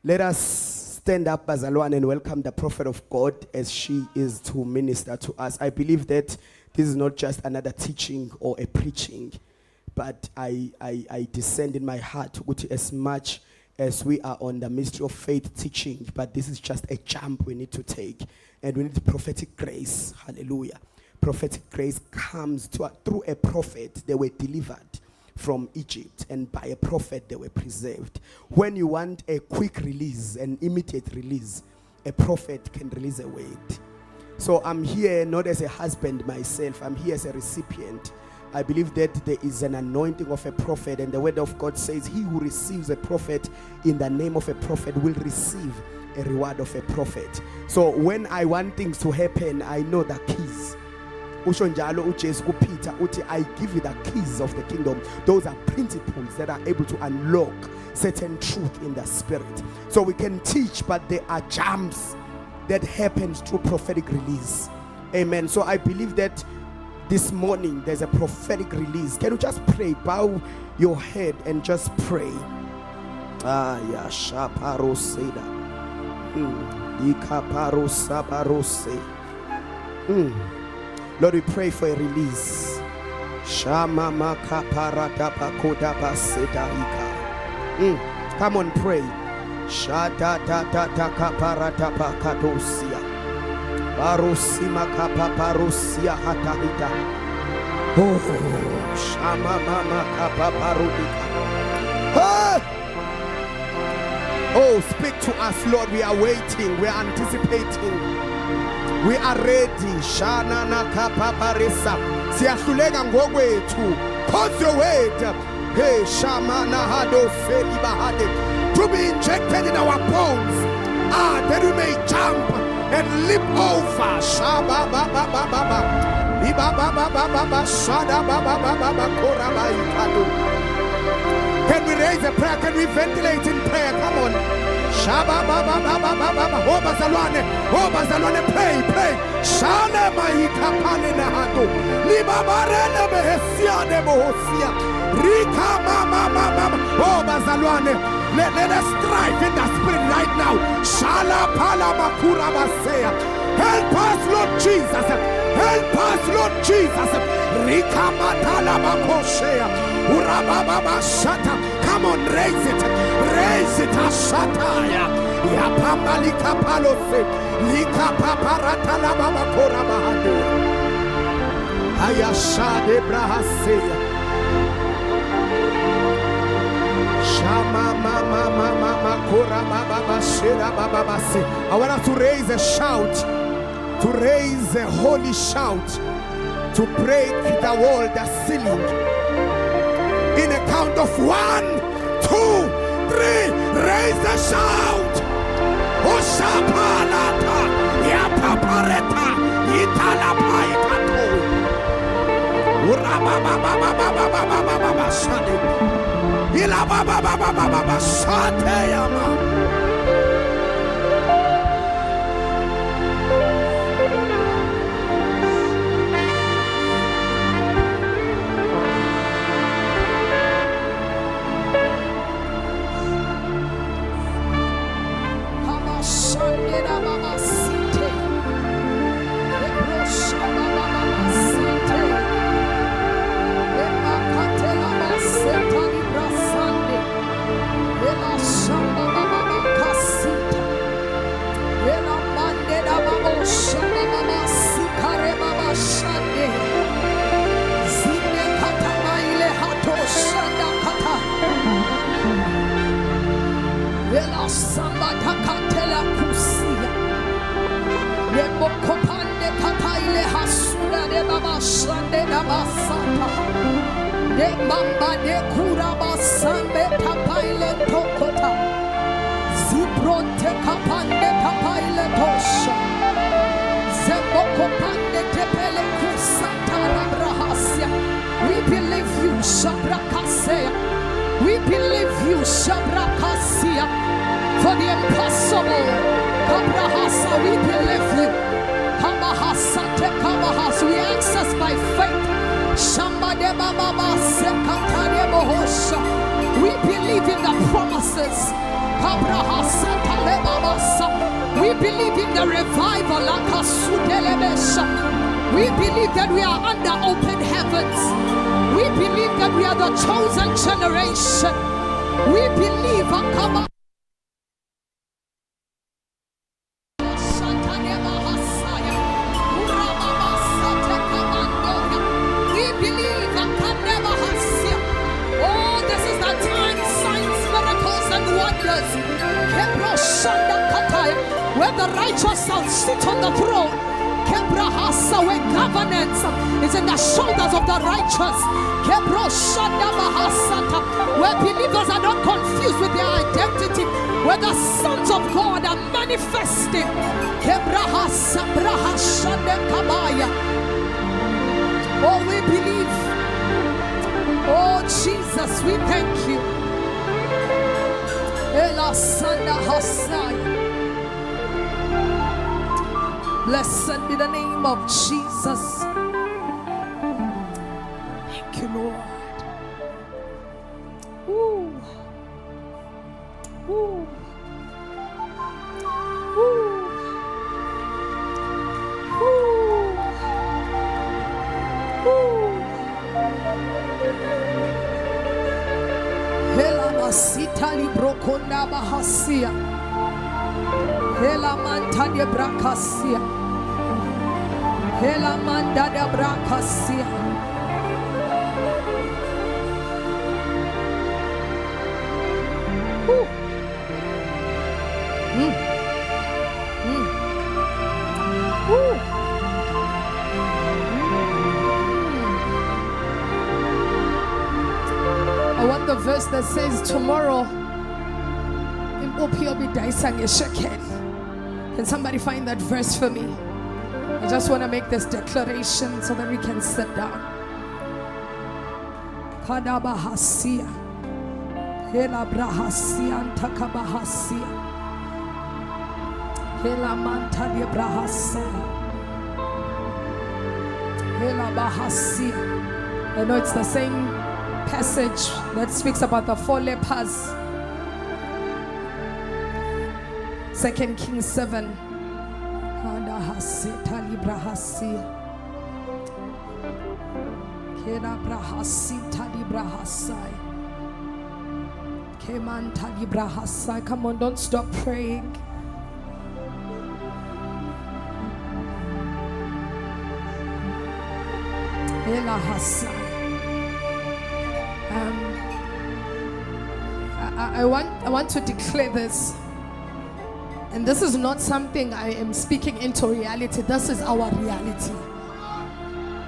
Let us stand up, Bazalwane, and welcome the prophet of God as she is to minister to us. I believe that this is not just another teaching or a preaching, but I descend in my heart to as much as we are on the mystery of faith teaching, but this is just a jump we need to take, and we need prophetic grace. Hallelujah. Prophetic grace comes through a prophet. They were delivered from Egypt, and by a prophet they were preserved. When you want a quick release, an immediate release, a prophet can release a word. So I'm here not as a husband myself, I'm here as a recipient. I believe that there is an anointing of a prophet, and the word of God says he who receives a prophet in the name of a prophet will receive a reward of a prophet. So when I want things to happen, I know the keys. Usho njalo uJesu kuPeter uthi, I give you the keys of the kingdom. Those are principles that are able to unlock certain truth in the spirit. So we can teach, but there are jumps that happens through prophetic release. Amen. So I believe that this morning there's a prophetic release. Can you just pray? Bow your head and just pray. Ya shaparo seda. Ikaparo sabarose. Lord, we pray for a release. Shama makaparata pakoda basedaika. Come on, pray. Shada da da da kaparata pakadosia. Barosima kapaparosia hatahita. Oh, shama mama kapaparudika. Oh, speak to us, Lord. We are waiting. We are anticipating. We are ready. Shana na kapaparisa. Siyahluleka ngokwethu. Cause your word. Hey, shama na hado seli bahade. To be injected in our bones. That we may jump and leap over. Shaba ba ba ba ba ba. Iba ba ba ba ba ba. Shada ba ba ba ba ba. Koraba ikadu. Can we raise a prayer? Can we ventilate in prayer? Come on. Shaba ba ba ba ba ba ba ba. Oh Bazalwane, pray, pray. Shane maika pane na hado. Liba barene behesia de bohosia. Rika mama mama. Oh Bazalwane, let us strive in the spirit right now. Shala pala makura basea. Help us, Lord Jesus. Help us, Lord Jesus. Rika matala makoshea. Urababa shata. Come on, raise it. Raise it. Ashataya. Yapamba lika palose. Lika paparata la baba kora bahadu. Ayashade brahasea. Shama mama mama kora baba shera baba se. I want us to raise a shout. To raise a holy shout. To break the wall, the ceiling. In a count of 1, 2, 3, raise the shout. Oshapalata, yapapareta, italapaikato. Urabababababababababa shade. Ilababababababa shade yama. We believe you, Shabrakasea. We believe you, Shabrakasia, for the impossible. Kabrahasa, we believe you. Kamahasa, Tekamahas, we access by faith. Shambade Baba Sekatane Bohosha. We believe in the promises. Kabrahasa. believe in the revival. We believe that we are under open heavens. We believe that we are the chosen generation. We believe. We believe. Oh, this is the time, signs, miracles, and wonders. Where the righteous shall sit on the throne. Where governance is in the shoulders of the righteous. Where believers are not confused with their identity. Where the sons of God are manifesting. Oh, we believe. Oh, Jesus, we thank you. Blessed be the name of Jesus. Thank you, Lord. Ooh. Ooh. Ooh. Ooh. Hela masita librokonda bahasia. Hela manta de brakasia. Hela manda de brakasia. I want the verse that says tomorrow in Opio be daisang shekel. Can somebody find that verse for me? I just want to make this declaration so that we can sit down. Kadabahasia. Hela brahasia antakabahasia. Hela manta de brahasia. Hela bahasia. I know it's the same passage that speaks about the 4 lepers. 2 Kings 7. Come on, don't stop praying. I want to declare this. And this is not something I am speaking into reality. This is our reality.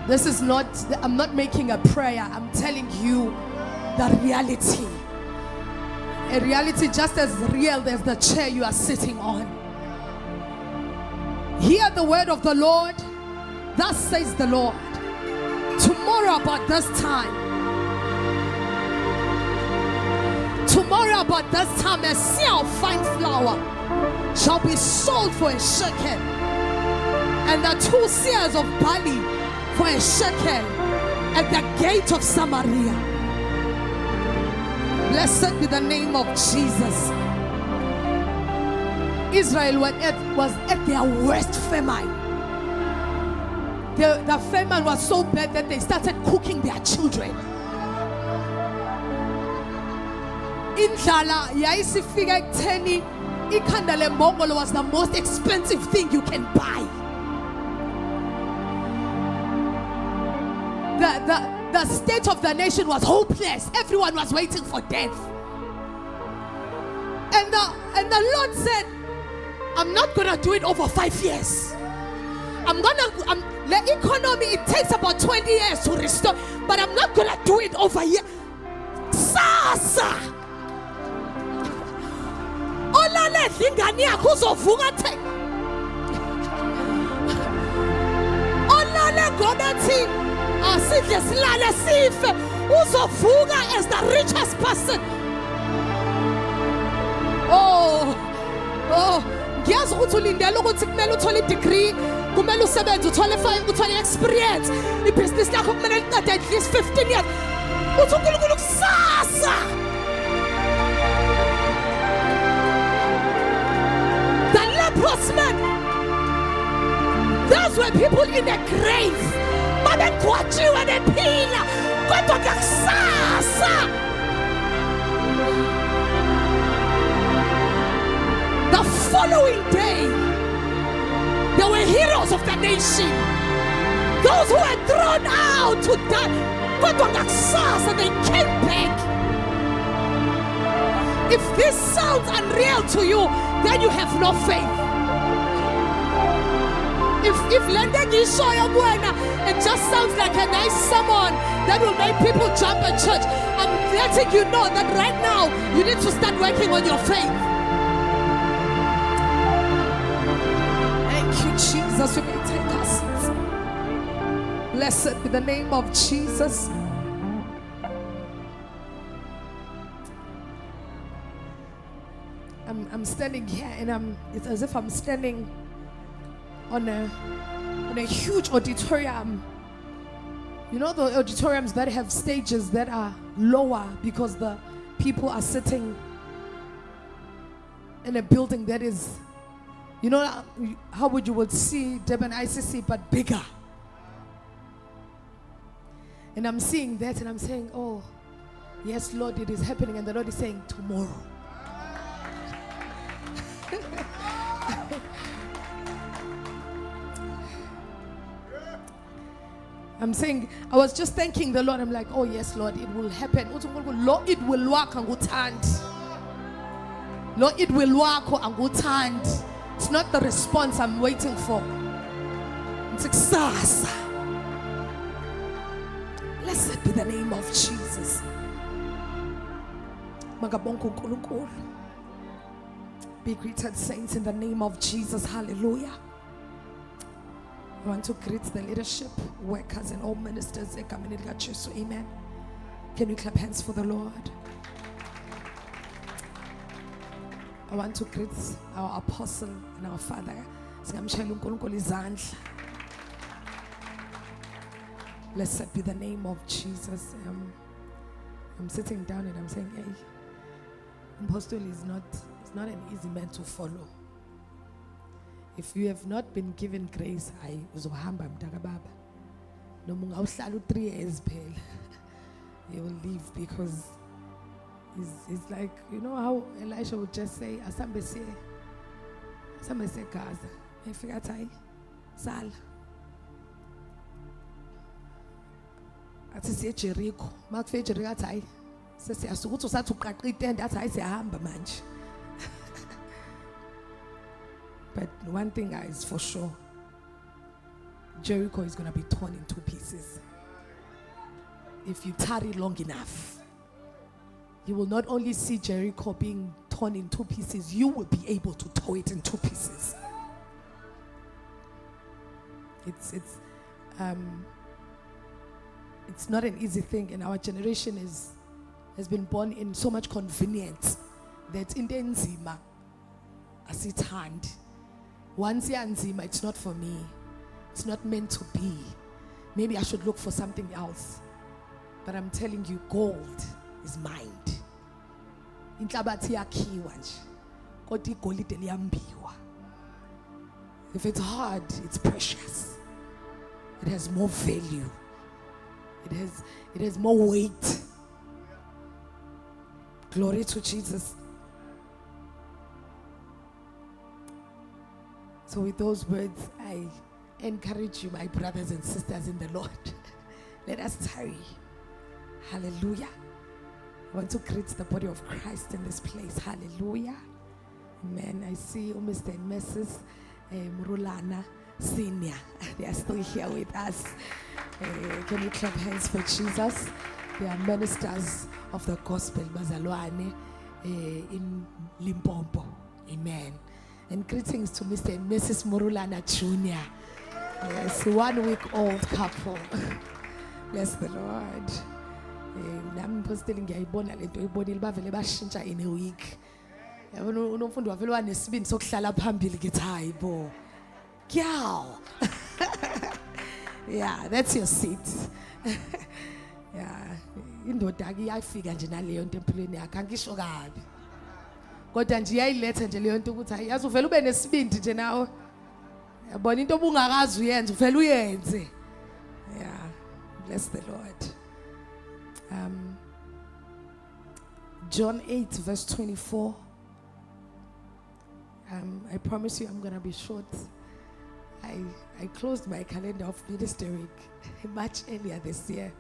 This is not, I'm not making a prayer. I'm telling you the reality. A reality just as real as the chair you are sitting on. Hear the word of the Lord. Thus says the Lord. Tomorrow about this time. Tomorrow about this time, a seah of fine flour shall be sold for a shekel, and the 2 seahs of barley for a shekel at the gate of Samaria. Blessed be the name of Jesus. Israel was at their worst famine. The famine was so bad that they started cooking their children. Indlala yayisifika ekutheni ikhanda lembongolo was the most expensive thing you can buy. The state of the nation was hopeless. Everyone was waiting for death. And the Lord said, I'm not gonna do it over 5 years. The economy, it takes about 20 years to restore, but I'm not gonna do it over here. Sasa olale ingane yakho uzovuka the olale gonathi asidle silale sife uzovuka as the richest person. Oh ngiyazi ukuthi ulindele ukuthi kumele uthole degree, kumele usebenze uthole experience, ibhizinisi lakho kumele liqede at least 15 years. Uthi uNkulunkulu kusasa the leprous man Those were people in a grave. Babegwatshiwe bephila kodwa ngakusasa. The following day, there were heroes of the nation. Those who were thrown out to die, kodwa ngakusasa they came back. If this sounds unreal to you, then you have no faith. If it just sounds like a nice sermon that will make people jump at church, I'm letting you know that right now you need to start working on your faith. Thank you, Jesus. You may take our seats. Blessed be the name of Jesus. I'm standing here and it's as if I'm standing on a huge auditorium. You know the auditoriums that have stages that are lower because the people are sitting in a building that is, you know how would you would see Durban ICC but bigger. And I'm seeing that and I'm saying, oh yes Lord, it is happening. And the Lord is saying tomorrow. I'm saying, I was just thanking the Lord. I'm like, oh yes, Lord, it will happen. Lord, it will work and good hand. Lord, it will work and good hand. It's not the response I'm waiting for. It's success. Blessed be the name of Jesus. Be greeted, saints, in the name of Jesus. Hallelujah. I want to greet the leadership, workers, and all ministers. Amen. Can we clap hands for the Lord? I want to greet our apostle and our father. Blessed be the name of Jesus. I'm sitting down and I'm saying, hey, apostle is not an easy man to follow. If you have not been given grace, I uzohamba mntaka baba. Noma ungawuhlala 3 years phela. He will leave because it's like, you know how Elisha would just say, asambe se Gaza. Efika athi sala. Athi siye Jericho. Makufike Jericho athi hayi sesiyasuka uthi usathi uqaqa itende athi hayi siyahamba manje. But one thing is for sure, Jericho is going to be torn in 2 pieces. If you tarry long enough, you will not only see Jericho being torn in 2 pieces, you will be able to tow it in 2 pieces. It's not an easy thing, and our generation has been born in so much convenience that in the enzima asithandi. Once yanzima, it's not for me. It's not meant to be. Maybe I should look for something else. But I'm telling you, gold is mined. Inhlabathi yakhiwa nje. Kodwa igolide liyambiwa. If it's hard, it's precious. It has more value. It has more weight. Glory to Jesus. So with those words, I encourage you, my brothers and sisters in the Lord. Let us tarry. Hallelujah. I want to greet the body of Christ in this place. Hallelujah. Amen. I see Mr. and Mrs. Murulana Senior. They are still here with us. Can you clap hands for Jesus? They are ministers of the gospel, Bazalwane, in Limpopo. Amen. And greetings to Mr. and Mrs. Murulana Jr. Yes, 1 week old couple. Bless the Lord. Nami mposteli ngiyayibona lento ibonile bavele bashintsha in a week. Yabona unomfundi wavele wanesibindi sokuhlala phambili ngithi hayibo. Kyaw. Yeah, that's your seat. Yeah, indoda ke iyafika nje naleyo nto empilweni yakhe angisho kabi. Kodwa nje iyayiletha nje leyo nto ukuthi hayi yazi uvela ube nesibindi nje nawe. Yabona into obungakazi uyenze uvela uyenze. Yeah. Bless the Lord. John 8 verse 24. I promise you I'm going to be short. I closed my calendar of ministering much earlier this year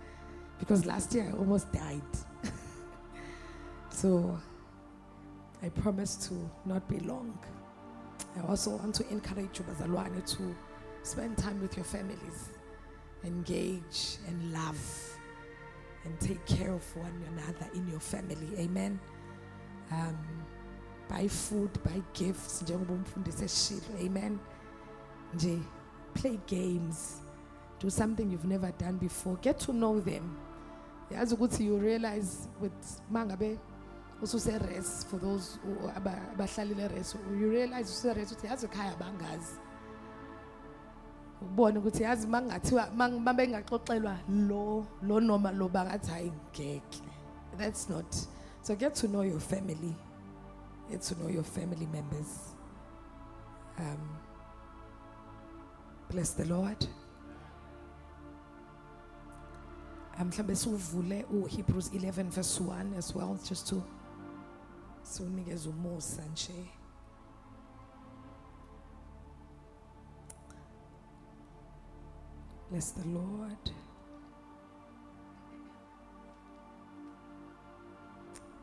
because last year I almost died. So I promise to not be long. I also want to encourage you, bazalwane, to spend time with your families, engage and love, and take care of one another in your family. Amen. Buy food, buy gifts. Amen. Play games. Do something you've never done before. Get to know them. As you realize with mangabe also say rest for those who abahlalile rest. You realize say rest uthi yazi ekhaya bangazi. Ubone ukuthi yazi mangathiwa mangabengaxoxelwa lo noma lo bangathi hayi ngeke. That's not. So get to know your family. Get to know your family members. Bless the Lord. Mhlambe suvule Hebrews 11 verse 1 as well, just to unikeze umusa nje. Bless the Lord.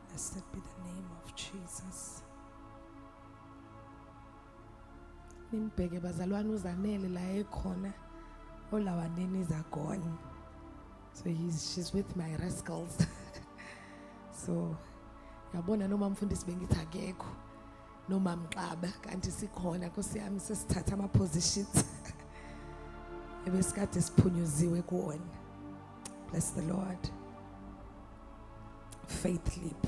Blessed be the name of Jesus. Nimbheke bazalwane uZanele la ekhona olawaneni zagone. So she's with my rascals. So yabona noma mfundisi bengithi akekho noma mqaba kanti sikhona Nkosi yami sesithatha ama positions. Ebesikade siphunyuziwe kuona. Bless the Lord. Faith leap.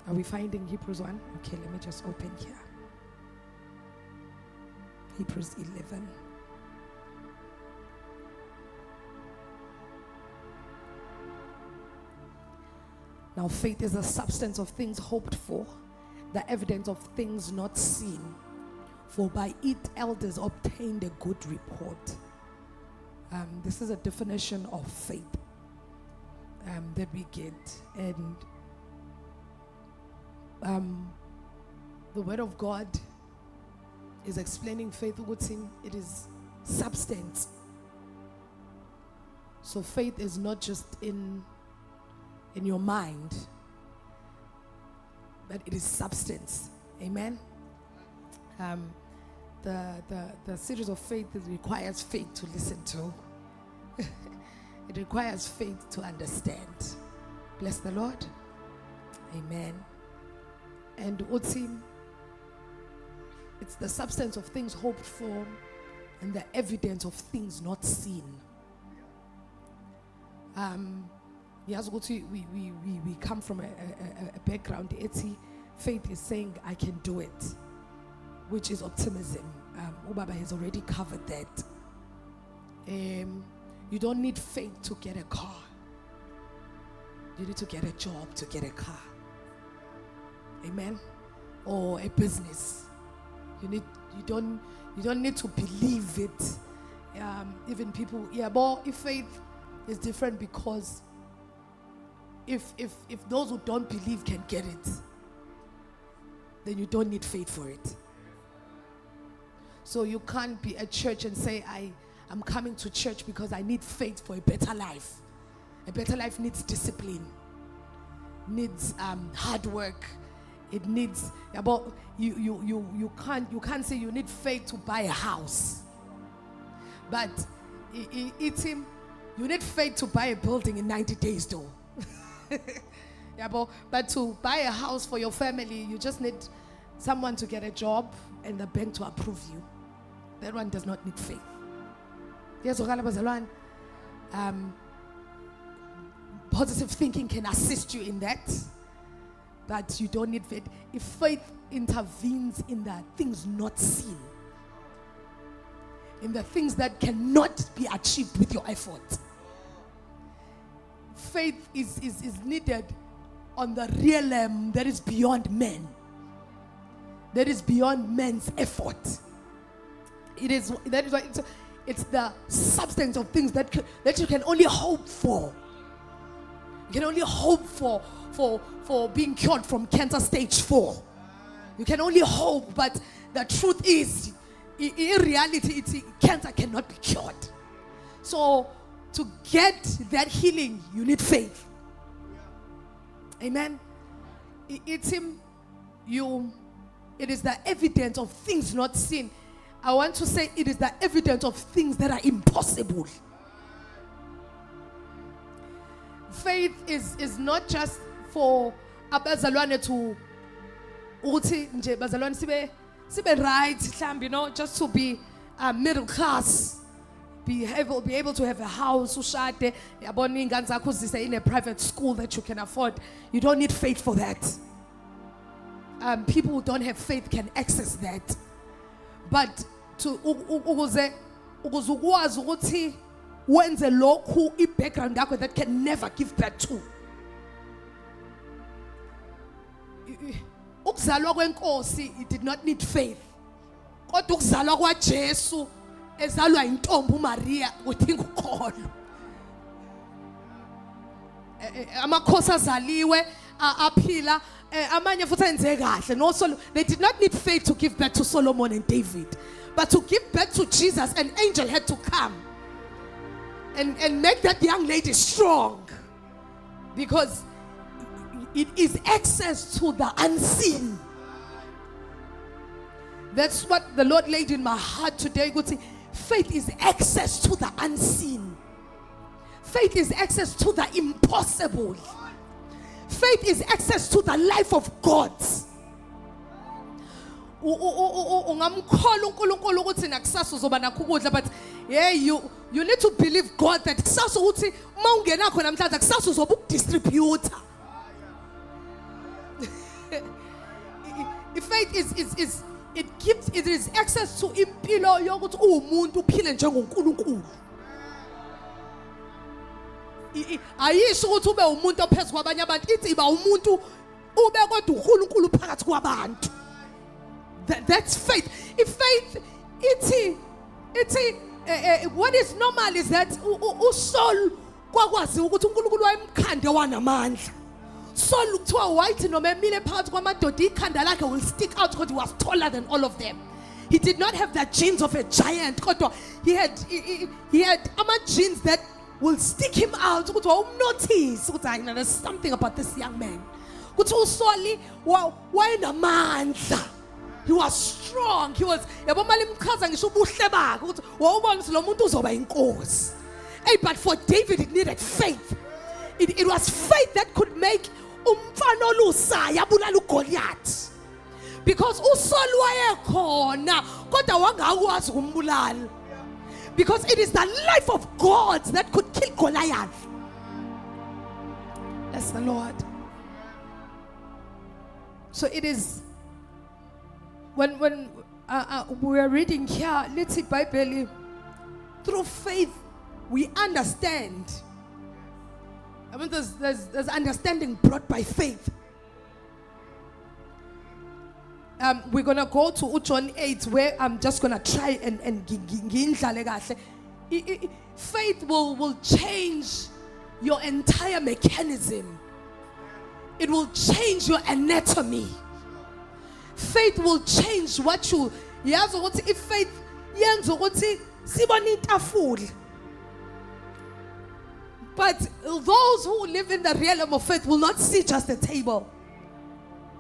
Are we finding Hebrews 1? Okay, let me just open here. Hebrews 11. Now faith is the substance of things hoped for, the evidence of things not seen. For by it elders obtained a good report. This is a definition of faith that we get. And the word of God is explaining faith. It is substance. So faith is not just in your mind, but it is substance. Amen. The series of faith requires faith to listen to. It requires faith to understand. Bless the Lord. Amen. And utim, it's the substance of things hoped for and the evidence of things not seen. We come from a background. Faith is saying I can do it, which is optimism. Ubaba has already covered that. You don't need faith to get a car. You need to get a job to get a car. Amen. Or a business. You don't need to believe it. Even people, but if faith is different, because if those who don't believe can get it, then you don't need faith for it. So you can't be at church and say, I'm coming to church because I need faith for a better life. A better life needs discipline, needs hard work. It needs, but you can't say you need faith to buy a house. But you need faith to buy a building in 90 days though. But to buy a house for your family, you just need someone to get a job and the bank to approve you. That one does not need faith. Yes, positive thinking can assist you in that, but you don't need faith. If faith intervenes in the things not seen, in the things that cannot be achieved with your effort, faith is needed on the realm that is beyond men. that is beyond man's effort. That is why it's the substance of things that you can only hope for. You can only hope for being cured from cancer stage 4. You can only hope, but the truth is, in reality, cancer cannot be cured. So to get that healing, you need faith. Amen. It is the evidence of things not seen. I want to say it is the evidence of things that are impossible. Faith is not just for abazalwane to uthi nje bazalwane sibe right, just to be middle class, be able to have a house, ushade, yabona ingane zakho uzise in a private school that you can afford. You don't need faith for that. People who don't have faith can access that. But to ukuze ukwazi ukuthi wenze lokhu i-background yakho that can never give birth to. Ukuzalwa kwenkosi, it did not need faith. Kodwa ukuzalwa kwaJesu ezalwa intombi uMaria udinga ukholo. Amakhosi azaliwe aphila amanye futhi enze kahle no Solomon. They did not need faith to give birth to Solomon and David, but to give birth to Jesus, an angel had to come and make that young lady strong, because it is access to the unseen. That's what the Lord laid in my heart today. Good say, faith is access to the unseen. Faith is access to the impossible. Faith is access to the life of God. Ungamkholwa uNkulunkulu ukuthi nakusasa uzoba nakho ukudla, but yeah, you need to believe God that kusasa ukuthi uma ungena khona namhlanje kusasa uzoba ukudistributor. Faith it is access to impilo yokuthi umuntu uphile njengoNkulunkulu. Ayisho ukuthi ube umuntu ophezulu kwabanye abantu, ithi iba umuntu ube kodwa uNkulunkulu phakathi kwabantu. That's faith. If faith, what is normal is that uSaul kwakwazi ukuthi uNkulunkulu wayemkhande wanamandla. Saul kuthiwa white noma emile phakathi kwamadoda ikhanda lakhe will stick out because he was taller than all of them. He did not have the genes of a giant, kodwa he had genes that will stick him out. Ukuthi wawumnotice ukuthi there's something about this young man. Ukuthi uSaul wayenamandla. He was strong. He was yabo mali mchaza ngisho ubuhle bakhe ukuthi wawubona ukuthi lo muntu uzoba inkosi. Hey, but for David it needed faith. It was faith that could make umfana olusaya abulala uGoliath. Because uSaul wayekhona kodwa wangakwazi ukumbulala. Because it is the life of God that could kill Goliath. That's the Lord. So it is when we are reading here, let's see Bible, through faith we understand. I mean, there's understanding brought by faith. We're gonna go to John 8, where I'm just gonna try and faith will change your entire mechanism. It will change your anatomy. Faith will change what you. If faith but those who live in the realm of faith will not see just a table.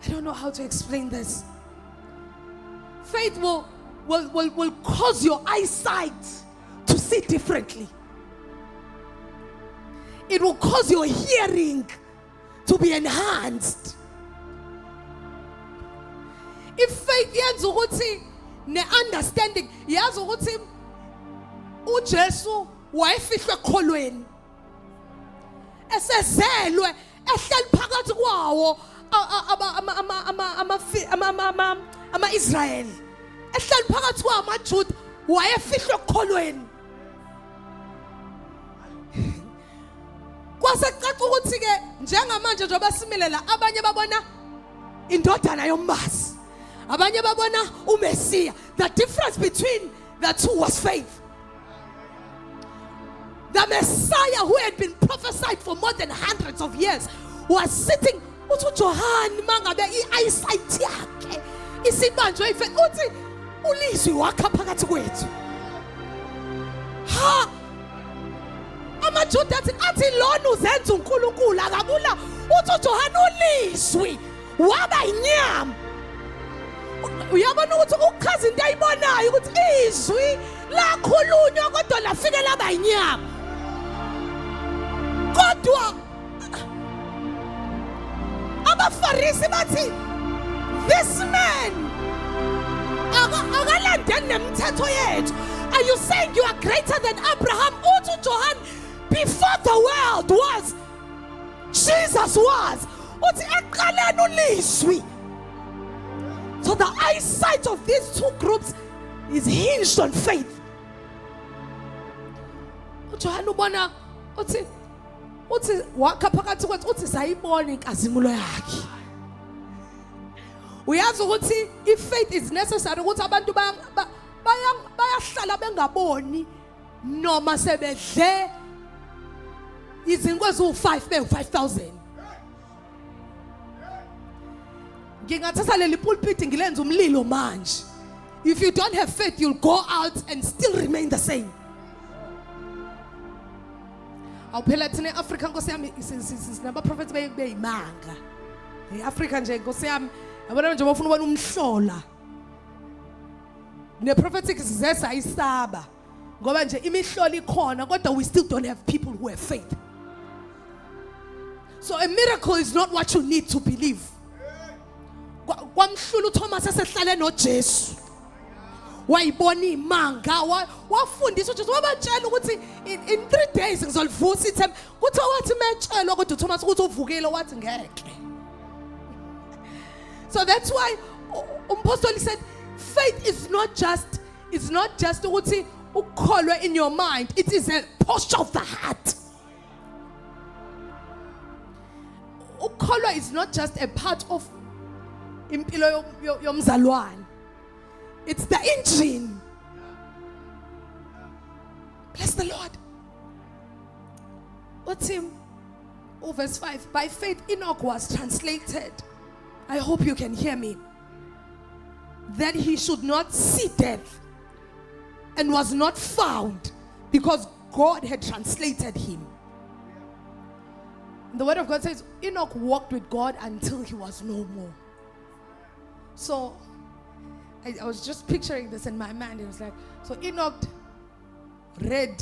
I don't know how to explain this. Faith will cause your eyesight to see differently. It will cause your hearing to be enhanced. If faith yenza ukuthi ne understanding yazi ukuthi uJesu wayefihlwe ekholweni esezelwe ehleli phakathi kwawo ama-Israel ehleli phakathi kwawo amaJuda wayefihlwe ekholweni. Kwasecaca ukuthi ke njengamanje njengoba similela abanye babona indodana yombazi, Abanye babona uMessiah. The difference between the two was faith. The Messiah who had been prophesied for more than hundreds of years was sitting. Uthi John mangabe eyesight yakhe isibanjwe ifaith uthi ulizwi wakha phakathi kwethu. Ha! AmaJuda athi lona uzenza uNkulunkulu akabula. Uthi uJohane ulizwi waba inyama. Uyabona ukuthi ukuchaza into ayibonayo ukuthi izwi lakhulunywa kodwa lafike laba inyama. Kodwa abaFarisi bathi this man akalandeni nemithetho yethu. Are you saying you are greater than Abraham? Uthi John, before the world was, Jesus was. Uthi ekuqaleni ulizwi. So the eyesight of these two groups is hinged on faith. uJohane ubona uthi wakha phakathi kwethu uthi sayibona inkazimulo yakhe. Uyazi ukuthi if faith is necessary ukuthi abantu bayahlala bengaboni noma sebedle izinkwe ezu5 be5000. Ngingathatha leli pulpit ngilenza umlilo manje. If you don't have faith, you'll go out and still remain the same. Awuphela thina eAfrica Nkosi yami sinaba prophets beyimanga. eAfrica nje Nkosi yami yabona nje bafuna ubona umhlola. Ne prophetic zesa isaba. Ngoba nje imihlola ikhona kodwa we still don't have people who have faith. So a miracle is not what you need to believe. Kwamhlula uThomas esehlale noJesu. Wayibona imanga wafundisa uJesu wabatshela ukuthi in 3 days ngizolivusa ithemba. Kuthiwa wathi metshelwa kodwa uThomas ukuthi uvukile wathi ngeke. So that's why umpostoli said faith is not just ukuthi ukholwe in your mind. It is a posture of the heart. Ukholwa is not just a part of impilo yomzalwane. It's the engine. Bless the Lord. What's him? Oh, verse 5. By faith Enoch was translated. I hope you can hear me. That he should not see death and was not found because God had translated him. The word of God says Enoch walked with God until he was no more. So I was just picturing this in my mind. It was like, so Enoch read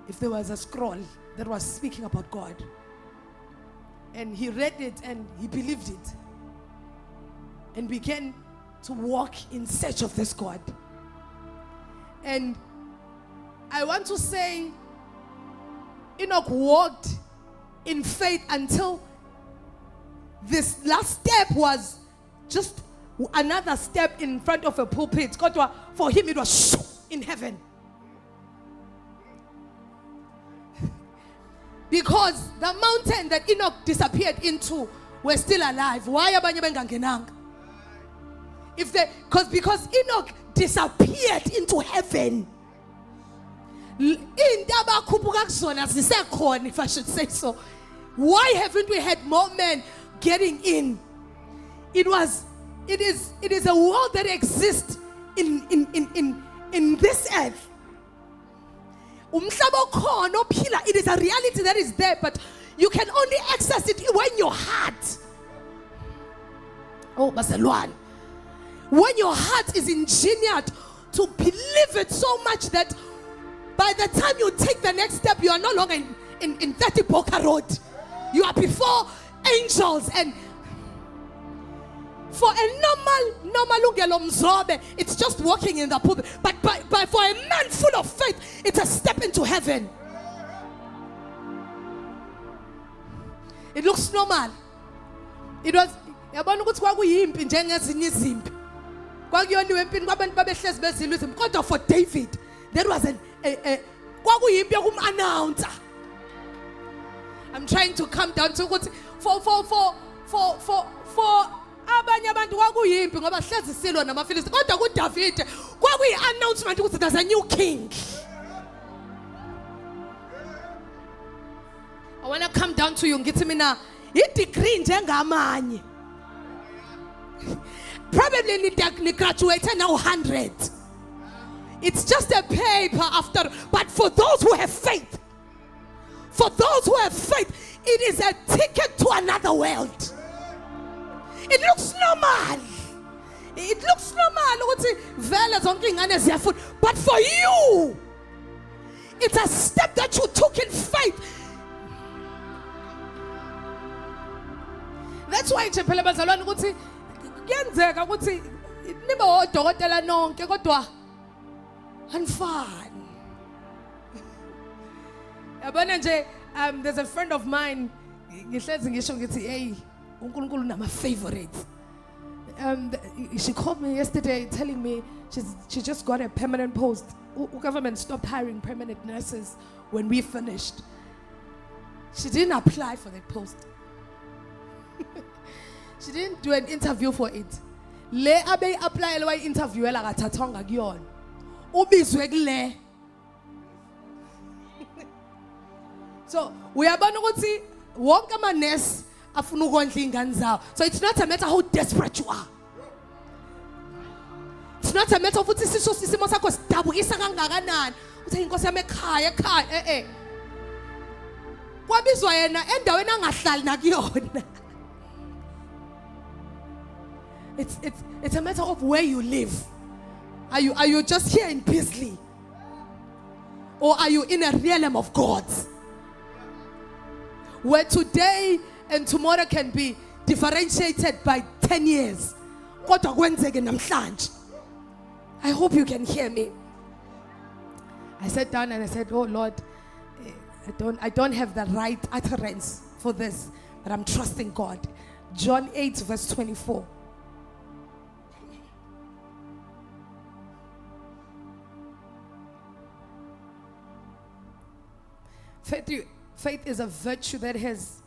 if there was a scroll that was speaking about God. And he read it and he believed it. And began to walk in search of this God. And I want to say, Enoch walked in faith until this last step was just another step in front of a pulpit. For him it was in heaven. Because the mountain that Enoch disappeared into were still alive. Why abanye bengangenanga? Because Enoch disappeared into heaven. If I should say so. Why haven't we had more men getting in? It is a world that exists in this earth. It is a reality that is there, but you can only access it when your heart. Oh, Baselwan. When your heart is engineered to believe it so much that by the time you take the next step, you are no longer in 30 Boca Road. You are before angels. And for a normal ungelo mzobe, it's just walking in the pulpit. But for a man full of faith, it's a step into heaven. It looks normal. It was yabona ukuthi kwakuyimpi njengezinye izimpi. Kwakuyoniwe empini kwabantu babehlezi bezilwa izimpi. Kodwa for David, there was kwakuyimpi yokum-announcer. I'm trying to come down to ukuthi for impi ngoba hlezi silwa namaFilisti kodwa kuDavide kwakuyi-announcement ukuthi there's a new king. I want to come down to you ngithi mina i-degree njengamanye. Probably ni graduate now 100. It's just a paper after, but for those who have faith, it is a ticket to another world. It looks normal. ukuthi vele zonke ingane ziyafunda, but for you it's a step that you took in faith. That's why nje phela bazalwane ukuthi kuyenzeka ukuthi nibe odokotela nonke kodwa anifani. Yabona nje there's a friend of mine ngihlezi ngisho ngithi hey uNkulunkulu nama favorites. She called me yesterday telling me she just got a permanent post. Government stopped hiring permanent nurses when we finished. She didn't apply for that post. She didn't do an interview for it. Le abe apply le interview la kathathanga kuyona. Ubizwe kule. So uyabona ukuthi wonke ama nurse afuna ukondla ingane zawo. So it's not a matter how desperate you are. It's not a matter of ukuthi sisimo sakho sidabukisa kangakanani. Uthi inkosi yami ekhaya. Kwabizwa yena endaweni angahlali nakuyona. It's a matter of where you live. Are you just here in Paisley? Or are you in a realm of God? Where today and tomorrow can be differentiated by 10 years. I hope you can hear me. I sat down and I said, oh Lord, I don't have the right utterance for this, but I'm trusting God. John 8 verse 24. Faith is a virtue that has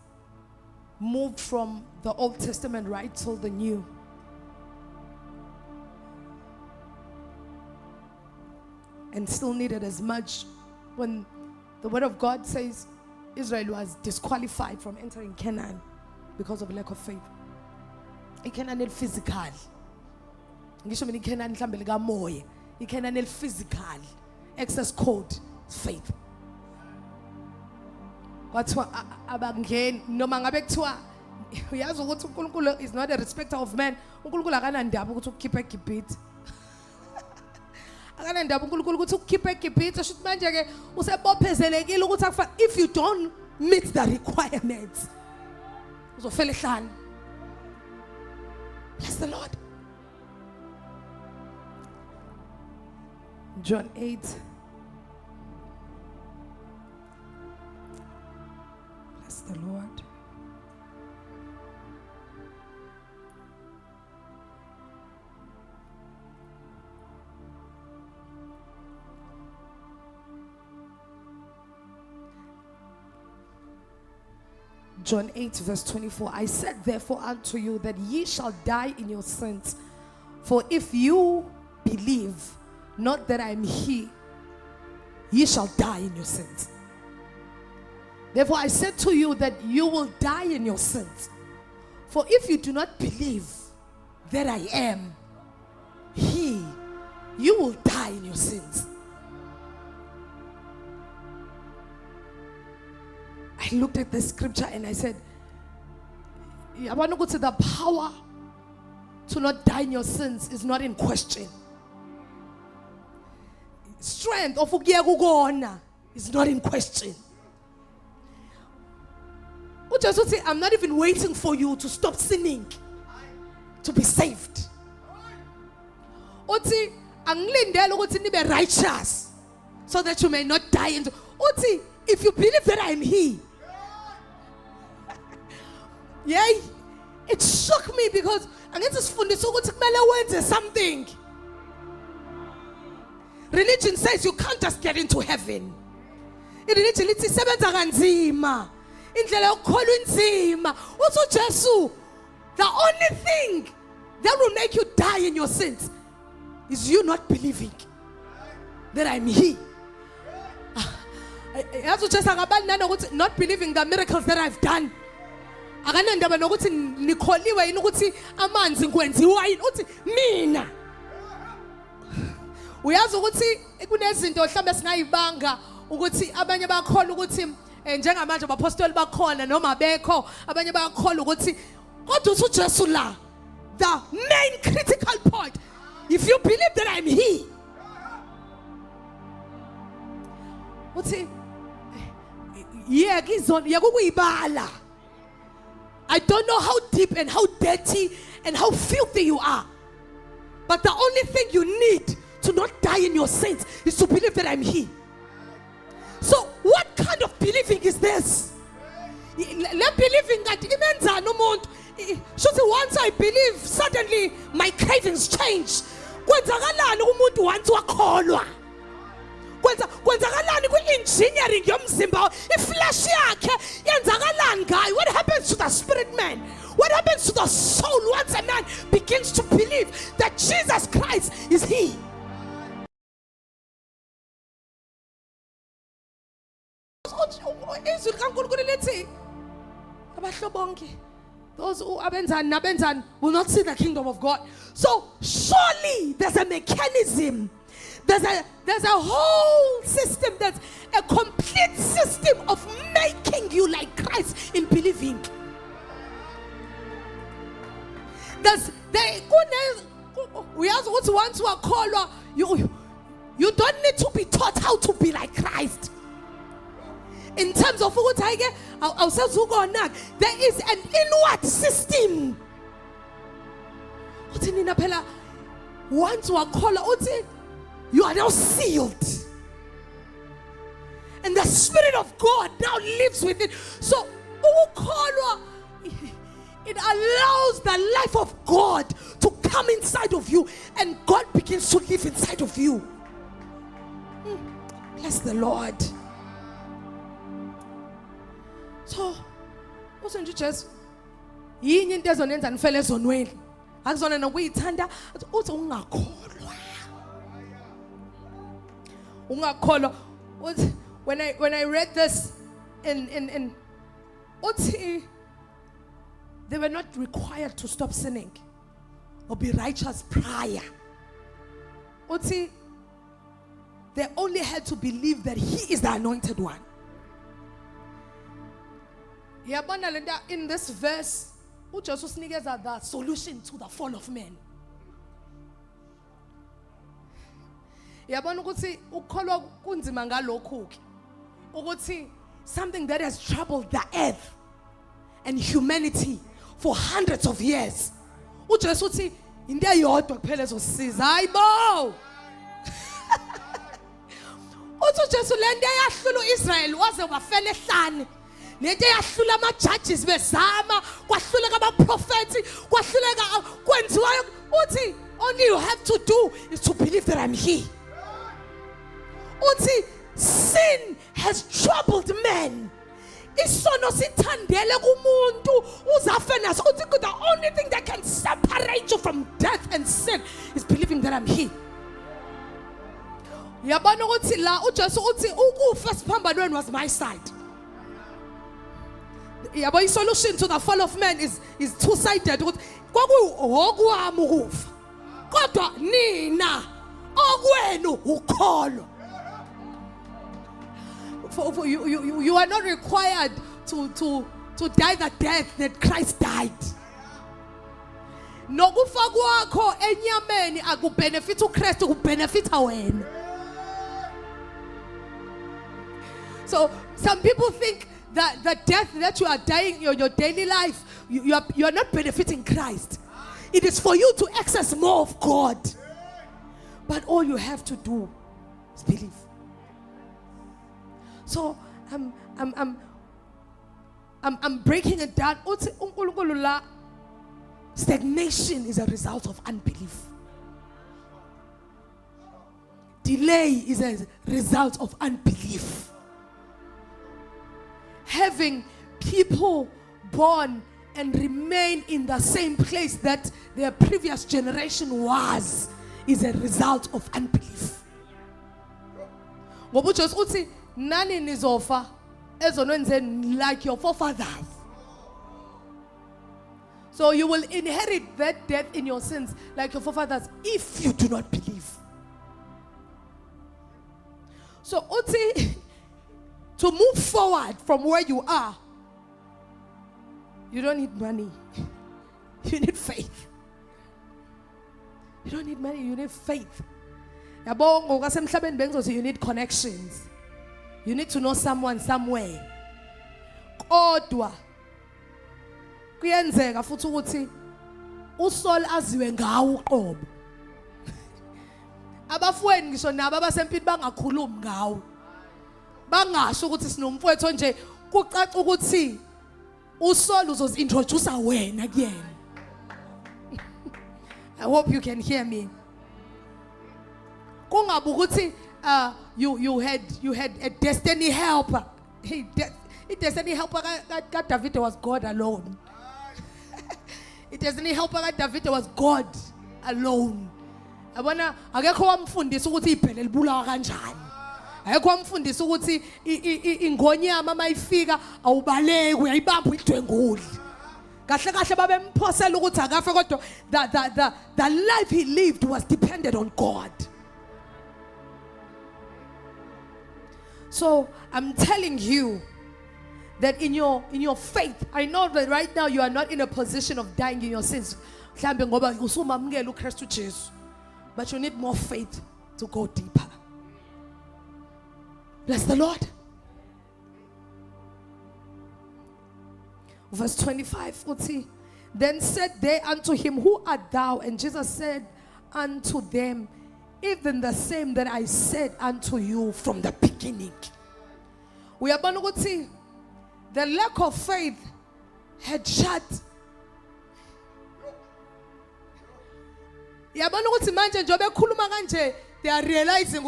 moved from the Old Testament right till the New. And still needed as much when the word of God says Israel was disqualified from entering Canaan because of lack of faith. Canaan is physical. Canaan is physical. Access code is faith. Kwathiwa abangeni noma ngabe kuthiwa uyazi ukuthi uNkulunkulu is not a respecter of man. uNkulunkulu akanandaba ukuthi ukukhipha eGibhithe. Akanandaba uNkulunkulu ukuthi ukukhipha eGibhithe shuthi manje ke usebophezelekile ukuthi akufa if you don't meet the requirements uzofela ehlane. Bless the Lord. John 8. Bless the Lord. John 8 verse 24. I said therefore unto you that ye shall die in your sins. For if you believe not that I am he, ye shall die in your sins. Therefore I said to you that you will die in your sins. For if you do not believe that I am he, you will die in your sins. I looked at the scripture and I said, I want to go to the power to not die in your sins is not in question. Strength of ukuyekugona is not in question. Just say, I'm not even waiting for you to stop sinning to be saved. Uthi angilindele ukuthi nibe righteous so that you may not die. Uthi if you believe that I am he. Yeah, it shook me because angisifundisa ukuthi kumele wenze something. Religion says you can't just get into heaven. Religion lithi sebenza kanzima. Indlela yokukholwa inzima. Uthi uJesu, the only thing that will make you die in your sins is you not believing that I'm He. Not believing the miracles that I've done. Akanandaba nokuthi nikholiwe yini ukuthi amanzi ngwenziwa yini uthi mina. Uyazi ukuthi kunezinto mhlawumbe singayibanga ukuthi abanye bakholwa ukuthi njengamanje abapostoli bakhona noma bekho abanye bakholwa ukuthi kodwa uJesu la. The main critical point, if you believe that I'm He, uthi yakukuyibala. I don't know how deep and how dirty and how filthy you are. But the only thing you need to not die in your sins is to believe that I'm He. So what kind of believing is this? Let believing that once I believe, suddenly my cravings change. Kwenzakalani umuntu once wakholwa? Kwenzakalani ku-engineering yomzimba iflesh yakhe yenzakalani ngayo? What happens to the spirit man? What happens to the soul once a man begins to believe that Jesus Christ is He? Izwi likaNkulunkulu lithi abahlobonke those who abenzani will not see the kingdom of God. So surely there's a mechanism. There's a whole system that's a complete system of making you like Christ in believing. Once you are called, you don't need to be taught how to be like Christ. In terms of there is an inward system. Once you are called, you are now sealed. And the Spirit of God now lives within. So, it allows the life of God to come inside of you, and God begins to live inside of you. Bless the Lord. So, also just yini into ezonenza nifele ezonweni akuzona nokuyithanda uthi ungakholwa when I read this in uthi they were not required to stop sinning or be righteous prior. Uthi they only had to believe that He is the anointed one. In this verse, uJesu usinikeza the solution to the fall of man. Yabona ukuthi ukholwa kunzima ngalokhu ukuthi something that has troubled the earth and humanity for hundreds of years. uJesu uthi into eyodwa kuphela ezosisiza. Hayibo. Uthi uJesu lento eyahlula uIsrael waze wafela ehlane. Lento eyahlula ama-judges bezama, kwahluleka ama-prophets, kwahluleka kwenziwayo. Uthi all you have to do is to believe that I'm He. Uthi sin has troubled men. Isono sithandele kumuntu uzafe naso. Uthi the only thing that can separate you from death and sin is believing that I'm He. Yabona ukuthi la uJesu uthi ukufa siphambanweni was my side. Yabo solution to the fall of man is two-sided. Kwakuwami ukufa. Kodwa nina okwenu ukholwa. For you are not required to die the death that Christ died. Nokufa kwakho enyameni akubenefit uKristu kubenefita wena. So some people think that the death that you are dying in your daily life, you are not benefiting Christ. It is for you to access more of God. But all you have to do is believe. So I'm breaking it down. Stagnation is a result of unbelief. Delay is a result of unbelief. Having people born and remain in the same place that their previous generation was is a result of unbelief. Ngoba uJesu uthi nani nizofa ezonweni like your forefathers. So you will inherit that death in your sins like your forefathers if you do not believe. So uthi to move forward from where you are, you don't need money. You need faith. You don't need money, you need faith. You need connections. You need to know someone somewhere. Kodwa kuyenzeka futhi ukuthi uSaul aziwe ngawo uqobo. Abafweni ngisho nabo abasempini bangakhulumi ngawo. Bangasho ukuthi sinomfowethu nje kucaca ukuthi uSaul uzozintroduce wena kuyena. I hope you can hear me. Kungabe ukuthi you had a destiny helper. Hey, destiny helper God David was God alone. Destiny helper God David was God alone. Abona akekho wamfundisa ukuthi iphele libulawa kanjani. Akekho wamfundisa ukuthi ingonyama mayifika awubaleki uyayibamba idwenguli. Kahle kahle babemphosela ukuthi akafe kodwa the life he lived was dependent on God. So I'm telling you that in your faith, I know that right now you are not in a position of dying in your sins. But you need more faith to go deeper. Bless the Lord. Verse 25. Then said they unto him, Who art thou? And Jesus said unto them, Even the same that I said unto you from the beginning. We are going to see the lack of faith had shut. They are realizing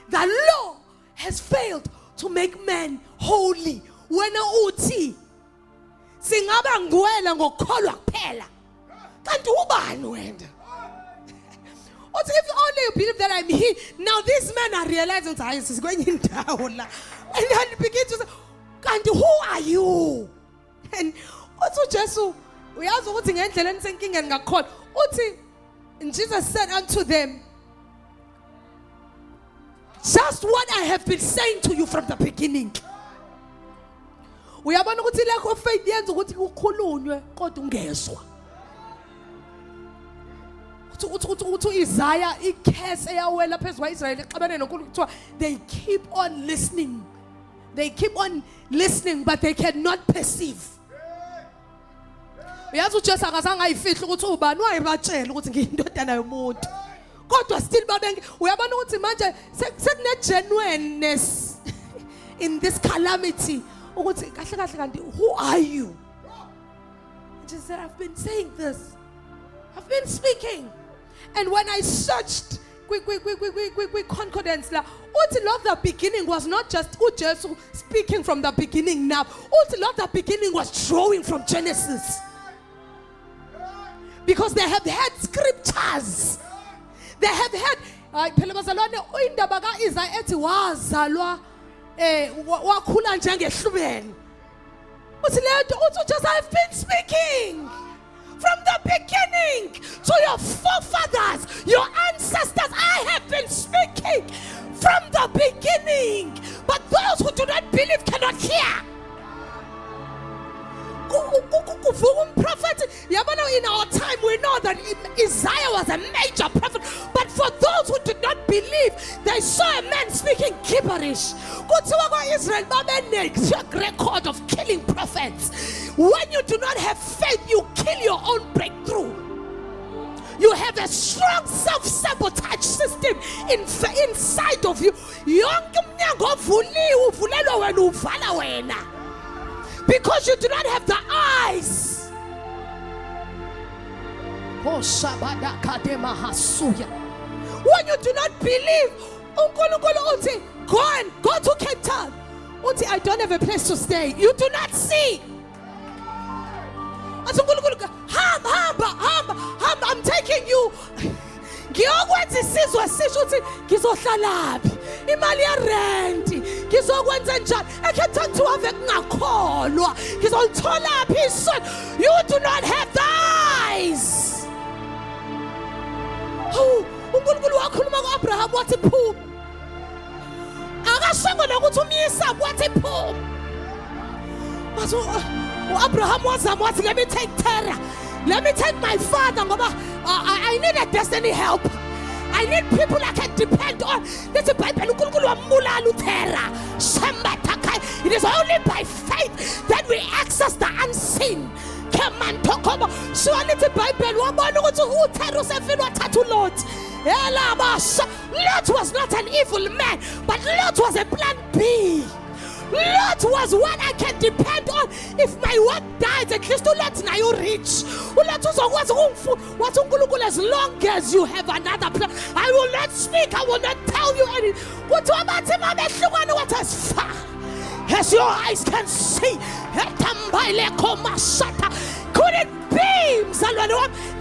the law has failed to make man holy. When uthi singaba ngwela ngokholwa kuphela. Kanti ubani wena? If only you believe that I'm here. Now these men are realizing that is going in down. And then begin to say, Kanti, who are you? And also Jesus, we are looking at and thinking and got called. And Jesus said unto them, just what I have been saying to you from the beginning. We are going to lack of faith. They keep on listening. They keep on listening, but they cannot perceive. We have to just still we have to imagine genuineness in this calamity. Who are you? Jesus said, I've been saying this. I've been speaking. And when I searched, quick concordance, the beginning was not just Jesus speaking from the beginning now. The beginning was drawing from Genesis. Because they have had scriptures. They have had I've been speaking from the beginning to your forefathers, your ancestors. I have been speaking from the beginning, but those who do not believe cannot hear. Prophet, in our time we know that Isaiah was a major prophet, but for those who did not believe, they saw a man speaking gibberish. Israel track record of killing prophets. When you do not have faith, you kill your own breakthrough. You have a strong self-sabotage system inside of you. Because you do not have the eyes. When you do not believe, go to Cape Town. uthi I don't have a place to stay. You do not see. Athi uNkulunkulu hamba, I'm taking you. Ngiyokwenza isizwe sisho ukuthi ngizohlalaphi imali ya rent ngizokwenza njani ekhetha ukuthi wave kungakholwa ngizolitholaphi isono. You do not have the eyes. uNkulunkulu wakhuluma ku-Abraham wathi phuma. Akashongo nokuthi umyisa wathi phuma. Wathi u-Abraham wazama wathi let me take Terah. Let me take my father ngoba I need a destiny help. I need people I can depend on. This is Bible. uNkulunkulu wambulala uTerah. It is only by faith that we access the unseen. Surely the Bible wabona ukuthi uTerah usefile wathatha uLot. Lot was not an evil man, but Lot was a plan B. Lot was one I can depend on. If my work dies, at least Lot now you rich. As long as you have another plan, I will not speak, I will not tell you anything. What is far? As your eyes can see, could it be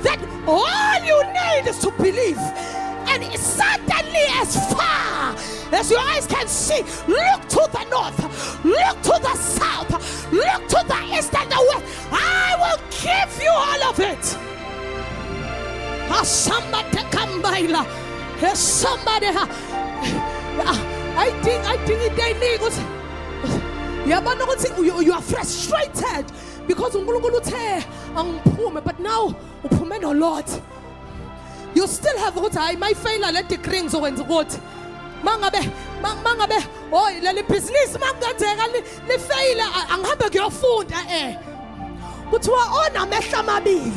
that all you need is to believe? And certainly as far as your eyes can see, look to the north, look to the south, look to the east and the west. I will give you all of it. Somebody come by. Somebody. I think they need. You are frustrated because but now no Lord. You still have what I might fail and let the rings or what mangabe oh le business mangenzeka le fail angihambe ngiyofunda kuthiwa ona amehla amabili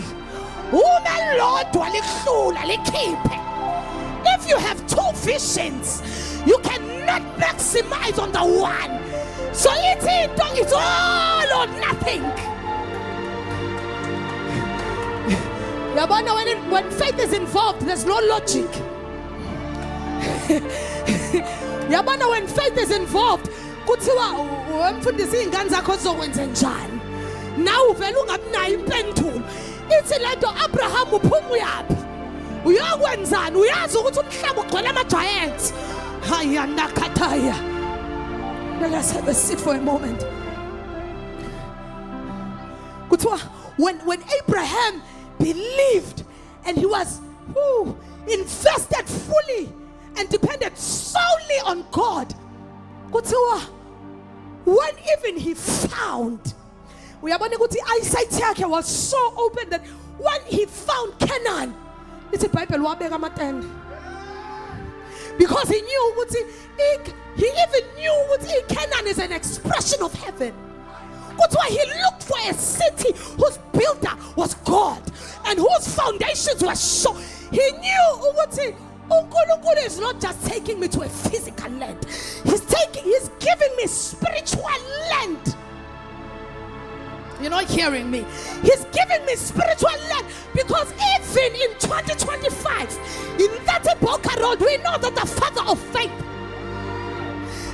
uma lodwa lihlula likhiphe. If you have two visions, you cannot maximize on the one. So it's all or nothing. When faith is involved, there's no logic. When faith is involved, kuthiwa wemfundisa ingane zakho zokwenza njani. Now uvela ungabinayo impendulo. Ithi lento Abraham uphuma uyapi? Uyokwenzani? Uyazi ukuthi umhlaba ugcwele ama-giants. Haya nakataya. Let us have a seat for a moment. Kuthiwa when Abraham believed and he was invested fully and depended solely on God. When even he found, eyesight yake was so open that when he found Canaan, it's a Bible because he knew he even knew Canaan is an expression of heaven. That's why he looked for a city whose builder was God and whose foundations were sure. He knew Unkulunkulu is not just taking me to a physical land. He's giving me spiritual land. You're not hearing me. He's giving me spiritual land because even in 2025, in that Boca Road, we know that the father of faith,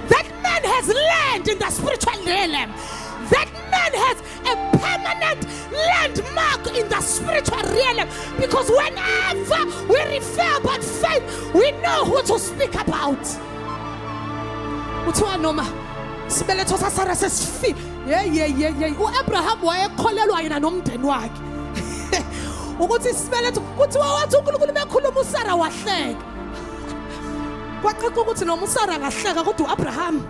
that man has land in the spiritual realm. That man has a permanent landmark in the spiritual realm because whenever we refer about faith, we know who to speak about. Abraham wayekholelwa yena nomndeni wakhe ukuthi sibeletho kuthiwa wathi uNkulunkulu mekhuluma uSara wahleka kwaxoxa ukuthi noma uSara ngahleka kodwa uAbraham.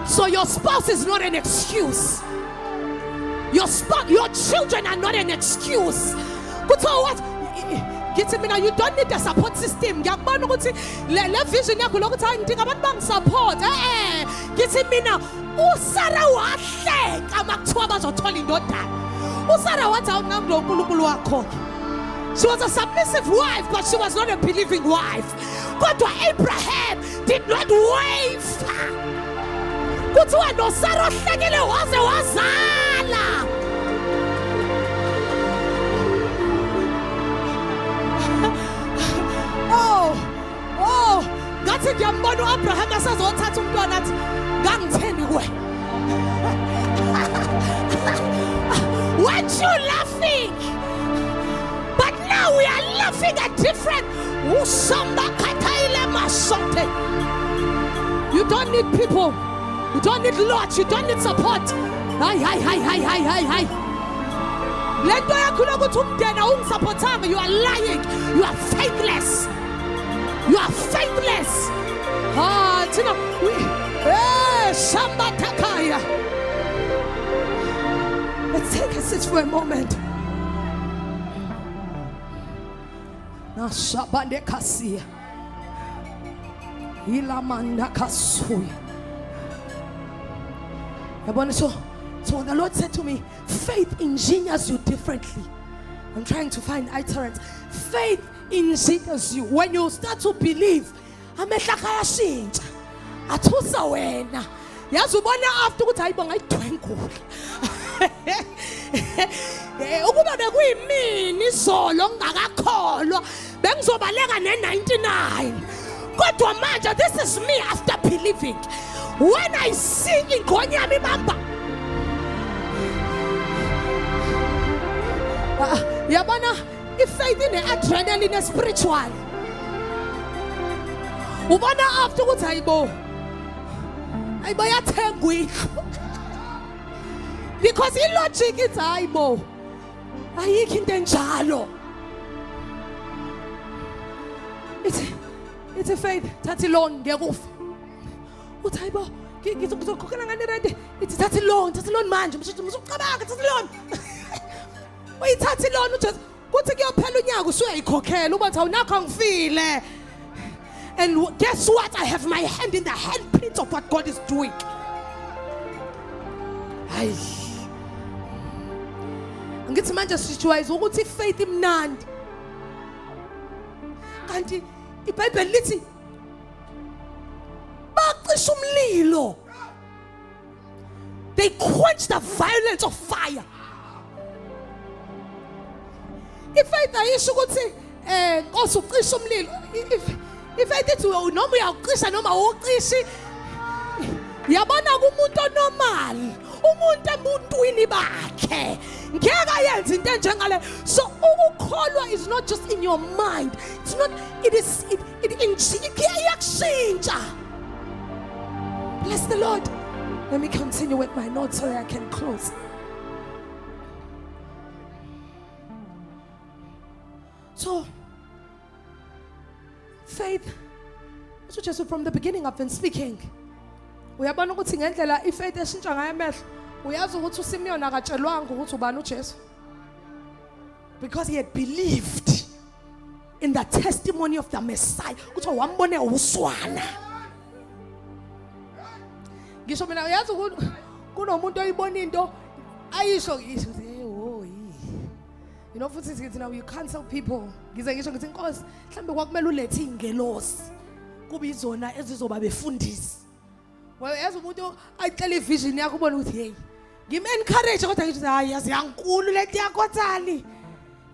So your spouse is not an excuse. Your children are not an excuse. Kuthiwa what? You don't need a support system. Ngiyakubona ukuthi le vision yakho lokuthi ngidinga abantu bangisupport. Ngithi mina uSara wahleka makuthiwa bazothola indodana. uSara wathi awunami lo uNkulunkulu wakho. She was a submissive wife, but she was not a believing wife. Kodwa Abraham did not waver. Kuthiwa noSara ohlekile waze wazala. God ngathi ngiyambona uAbraham esazothatha umntwana athi ngangitheni kuwe. Weren't you laughing? But now we are laughing at different. You don't need people. You don't need lots. You don't need support. Hi. Lento yakho ukuthi umndeni ungisupportanga. You are lying. You are faithless. You are faithless. Thina Shamba Takaya. Let's take a seat for a moment. Nashabande Kasia. Ilamanda Kasuya. So the Lord said to me, faith engineers you differently. I'm trying to find iterants. Faith engineers you. When you start to believe, amehla kayashintsha. Athusa wena. Yazi ubona after ukuthi hayibo ngayidwenkula. Ukuba bekuyimini izolo ngakakholwa bengizobaleka ne99. Kodwa manje this is me after believing. When I see ingoni yami ibamba. Yabona ifaith ine adrenaline spiritual. Ubona after ukuthi hayibo yathengwa. Because illogic is hayibo ayikho into enjalo. It's a faith thathi loan ngekufa. Uthi hayibo ngizokhokhela ngani rent. It's thathi loan manje usucabanga thathi loan. Uyithathi loan uthi kuthi kuyophela unyaka usuyayikhokhela ubathi awunakho ngifile. And guess what? I have my hand in the handprint of what God is doing. Ay. Ngithi manje sitshwayiza ukuthi faith imnandi. Kanti iBhayibheli lithi bacisha umlilo. They quench the violence of fire. Ifaith ayisho ukuthi Nkosi ucisha umlilo. Ifaith ithi noma uyawucisha noma awucishi. Yabona kumuntu onormal. Umuntu emuntwini bakhe ngeke ayenze into enjengale. So ukukholwa is not just in your mind. It's not. It is. It iyakushintsha. Bless the Lord. Let me continue with my notes so I can close. So faith. So just from the beginning I've been speaking. Uyabona ukuthi ngendlela ifaith eshintsha ngayo amehlo. Uyazi ukuthi uSimeon akatshelwanga ukuthi ubani uJesu. Because he had believed in the testimony of the Messiah. Ukuthi wambone uswana. Ngisho mina uyazi ukuthi kunomuntu oyibona into ayisho ngisho you know futhi sithi now you cancel people. Ngize ngisho ngithi inkosi mhlambe kwakumele ulethe ingelosi. Kube izona ezizoba befundisi. Well, as umuntu ayicela ivision yakho ubona ukuthi hey ngim-encourage kodwa ngithi hayi yazi yankulu lento yakotsali.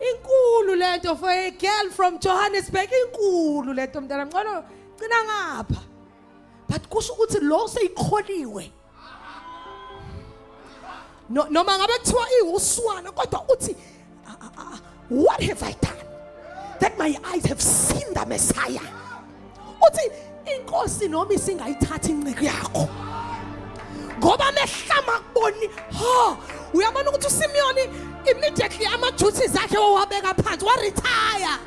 Inkulu lento for a girl from Johannesburg. Inkulu lento mntana ngcono cina ngapha. But kusho ukuthi lo seyikholiwe. Noma ngabe kuthiwa iwuswana kodwa uthi what have I done that my eyes have seen the Messiah? Uthi inkosi noma isingayithatha inceke yakho ngoba mehlama kuboni uyabona ukuthi uSimeon immediately ama duties akhe wawabeka phansi wa retire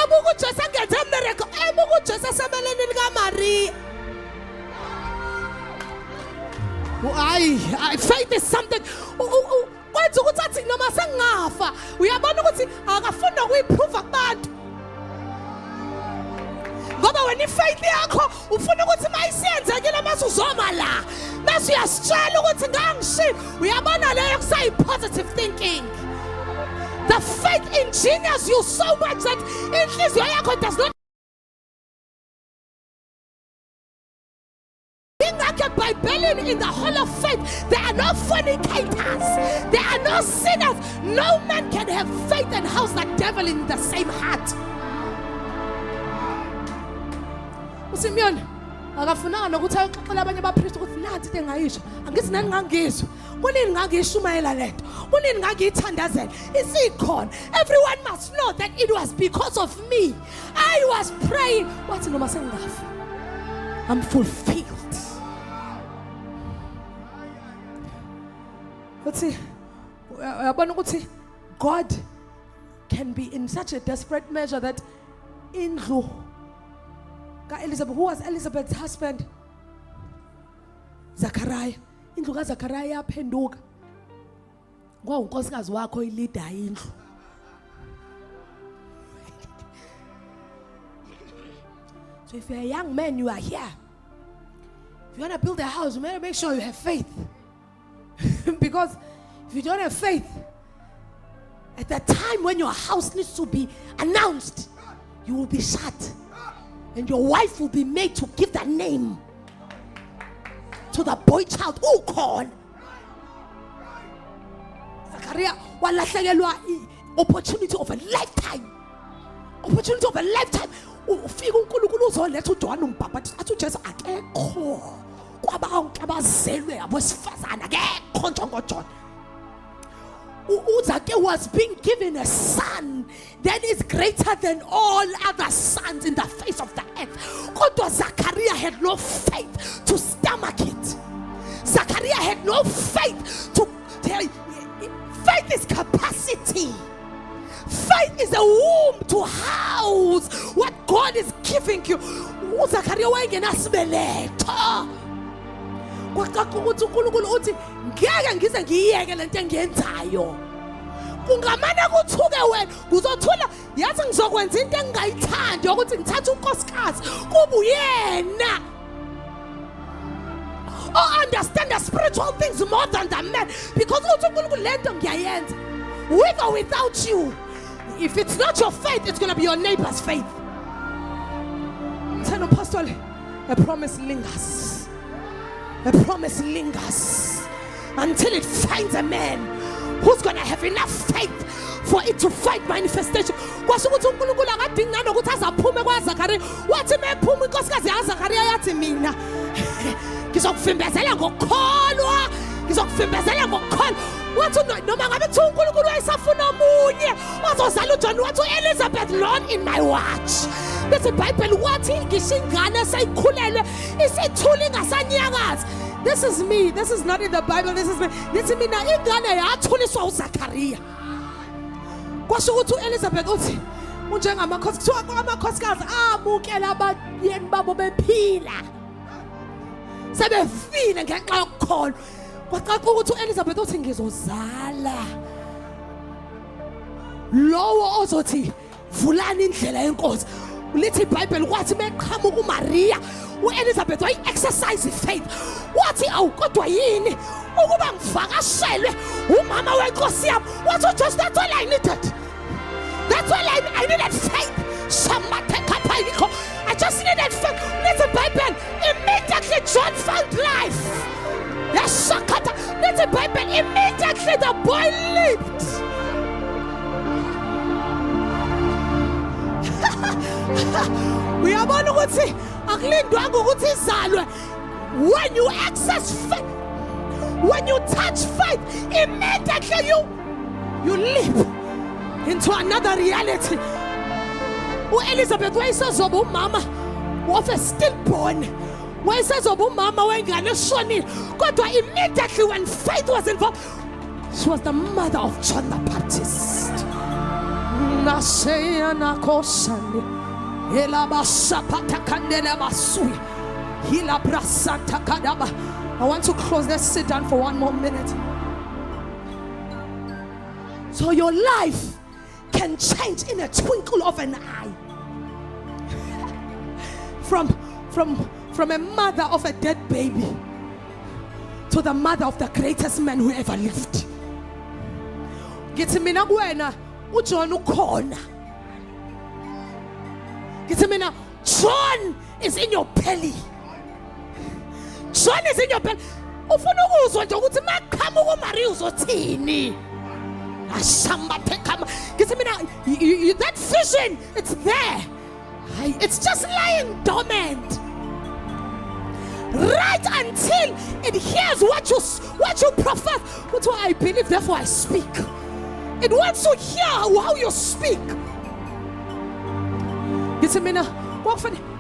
abuku uJesu angenze miracle abuku uJesu asemeleni lika Maria. Faith is something kwenza ukuthi athi noma sengafa uyabona ukuthi akafunda ukuyiprove kubantu. Ngoba when ifaith yakho ufuna ukuthi mayisiyenzekile mase uzoma la mase uyasitshela ukuthi ngangishi uyabona leyo kusayi positive thinking. The faith engineers you so much that inhliziyo yakho does not by belling in the hall of faith. There are no fornicators. There are no sinners. No man can have faith and house the devil in the same heart. uSimeon akafunanga nokuthi ayoxoxela abanye abapriest ukuthi nathi into engayisho angithi nani ngangizwa kunini ngangiyishumayela lento kunini ngangiyithandazela isikhona everyone must know that it was because of me I was praying wathi noma sengafa I'm fulfilled uthi uyabona ukuthi God can be in such a desperate measure that indlu Elizabeth, who was Elizabeth's husband? Zachariah. Indlu kaZachariah yaphenduka. Ngoba unkosikazi wakho ilida indlu. So if you're a young man, you are here. If you want to build a house, you better make sure you have faith. Because if you don't have faith, at the time when your house needs to be announced, you will be shut. And your wife will be made to give that name to the boy child. Oh, God. Zachariah walahlekelwa opportunity of a lifetime. Opportunity of a lifetime. Ufika uNkulunkulu uzoletha uJohn umbhaphathizi athi uJesu akekho kwabonke abazelwe abosifazana akekho njengoJohn. Uzake was being given a son that is greater than all other sons in the face of the earth. Kodwa Zachariah had no faith to stomach it. Zachariah had no faith to tell. Faith is capacity. Faith is a womb to house what God is giving you. Zachariah wayengenasibeletho. Kwaqaquluthi uNkulunkulu uthi ngeke ngize ngiyeke lento engiyenzayo. Kungamane kuthuke wena uzothula yathi ngizokwenza into engingayithandi ukuthi ngithathe unkosikazi kuba uyena. Oh, understand the spiritual things more than the man, because uthi uNkulunkulu lento ngiyayenza with or without you. If it's not your faith, it's going to be your neighbor's faith. Tell them, Pastor, a promise lingers. A promise lingers until it finds a man who's going to have enough faith for it to find manifestation. Kwasho ukuthi uNkulunkulu akadingi nokuthi azaphume kwaZachariah. Wathi mephuma inkosikazi yaZachariah yathi mina ngizokufimbezela ngokukholwa. Ngizokufimbezela ngokukholwa. Wathi noma ngabe kuthiwa uNkulunkulu wayesafuna omunye ozozala uJohn wathi uElizabeth Lord in my watch. Bese iBhayibheli wathi ngisho ingane seyikhulelwe isithula ingasanyakazi. This is me. This is not in the Bible. This is me. Nithi mina ingane yathuliswa uZachariah. Kwasho ukuthi uElizabeth uthi unjengamakhosi kuthiwa amakhosikazi amukela abayeni babo bephila. Sebefile ngenxa yokukholwa. Kwacaca ukuthi uElizabeth uthi ngizozala lowo ozothi vulani indlela yenkosi. Lithi iBhayibheli kwathi beqhamuka uMaria uElizabeth wayi exercise faith. Wathi awu kodwa yini ukuba ngivakashelwe umama wenkosi yami. Wathi just that's all I needed. That's all I needed faith. I just needed faith. Lithi iBhayibheli immediately John found life. Yes, lithi iBhayibheli immediately the boy leaped. Uyabona ukuthi akulindwanga ukuthi izalwe. When you access faith, when you touch faith, immediately you leap into another reality. uElizabeth wayesezoba umama of a stillborn. Wayesezoba umama wengane eshonile. Kodwa immediately when faith was involved, she was the mother of John the Baptist. I want to close. Let's sit down for one more minute. So your life can change in a twinkle of an eye. From a mother of a dead baby to the mother of the greatest man who ever lived. Githi mina kuwena uJohn ukhona. Githi mina John is in your belly. John is in your belly. Ufuna ukuzwa nje ukuthi maqhamuka uMaria uzothini. Ashamba tekama. Githi mina that vision, it's there. It's just lying dormant. Right until it hears what you profess. That's why I believe, therefore I speak. It wants to hear how you speak. Get a minute.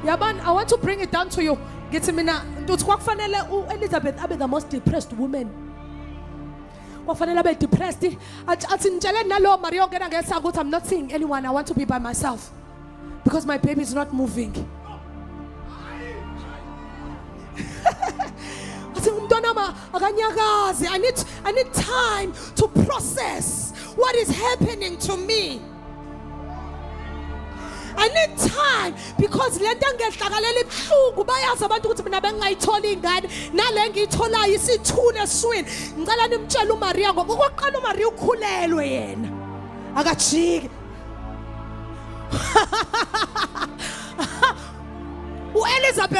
Yaban, I want to bring it down to you. Get a minute. Elizabeth Abe, the most depressed woman. Depressed. I'm not seeing anyone. I want to be by myself because my baby is not moving. I need time to process what is happening to me. I need time because Elizabeth,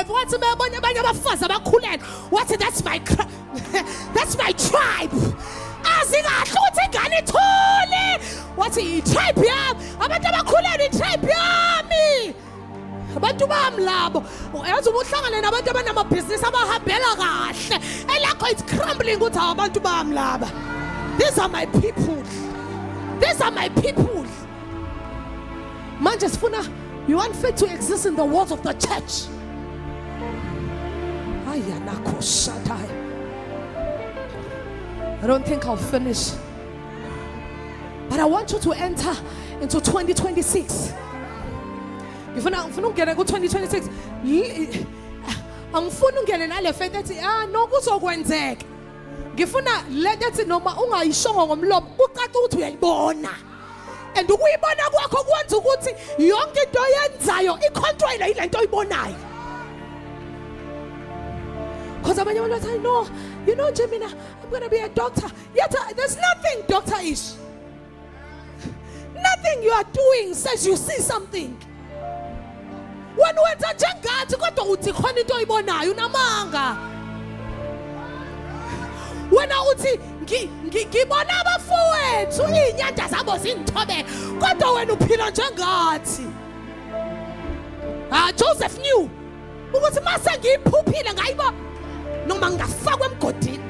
what's that's my that's my tribe. What's a tribe? Abantu bamlabo uyazi ubuhlangane nabantu abanamabhizinisi abahambela kahle elakho it's crumbling ukuthi abantu bamlaba. These are my people. These are my people. Manje sifuna you want faith to exist in the walls of the church. I don't think I'll finish, but I want you to enter into 2026. If I'm going to go 2026, I'm going to get faith that no kuzokwenzeka. Ngifuna lethi noma ungayishongo ngomlomo uqala ukuthi uyayibona. And ukuyibona kwakho kwenza ukuthi yonke into yenzayo icontrol ile nto oyibonayo. Because abanye abantu bathi no, you know Jemina, I'm going to be a doctor. Yet there's nothing doctor-ish. Nothing you are doing says you see something. When wenza njengathi kodwa uthi khona into oyibonayo unamanga. Wena uthi ngibona abafowethu inyanda zabo zinthobe kodwa wena uphila njengathi. Joseph knew ukuthi mase ngiphuphile ngayibo noma ngafakwa emgodini.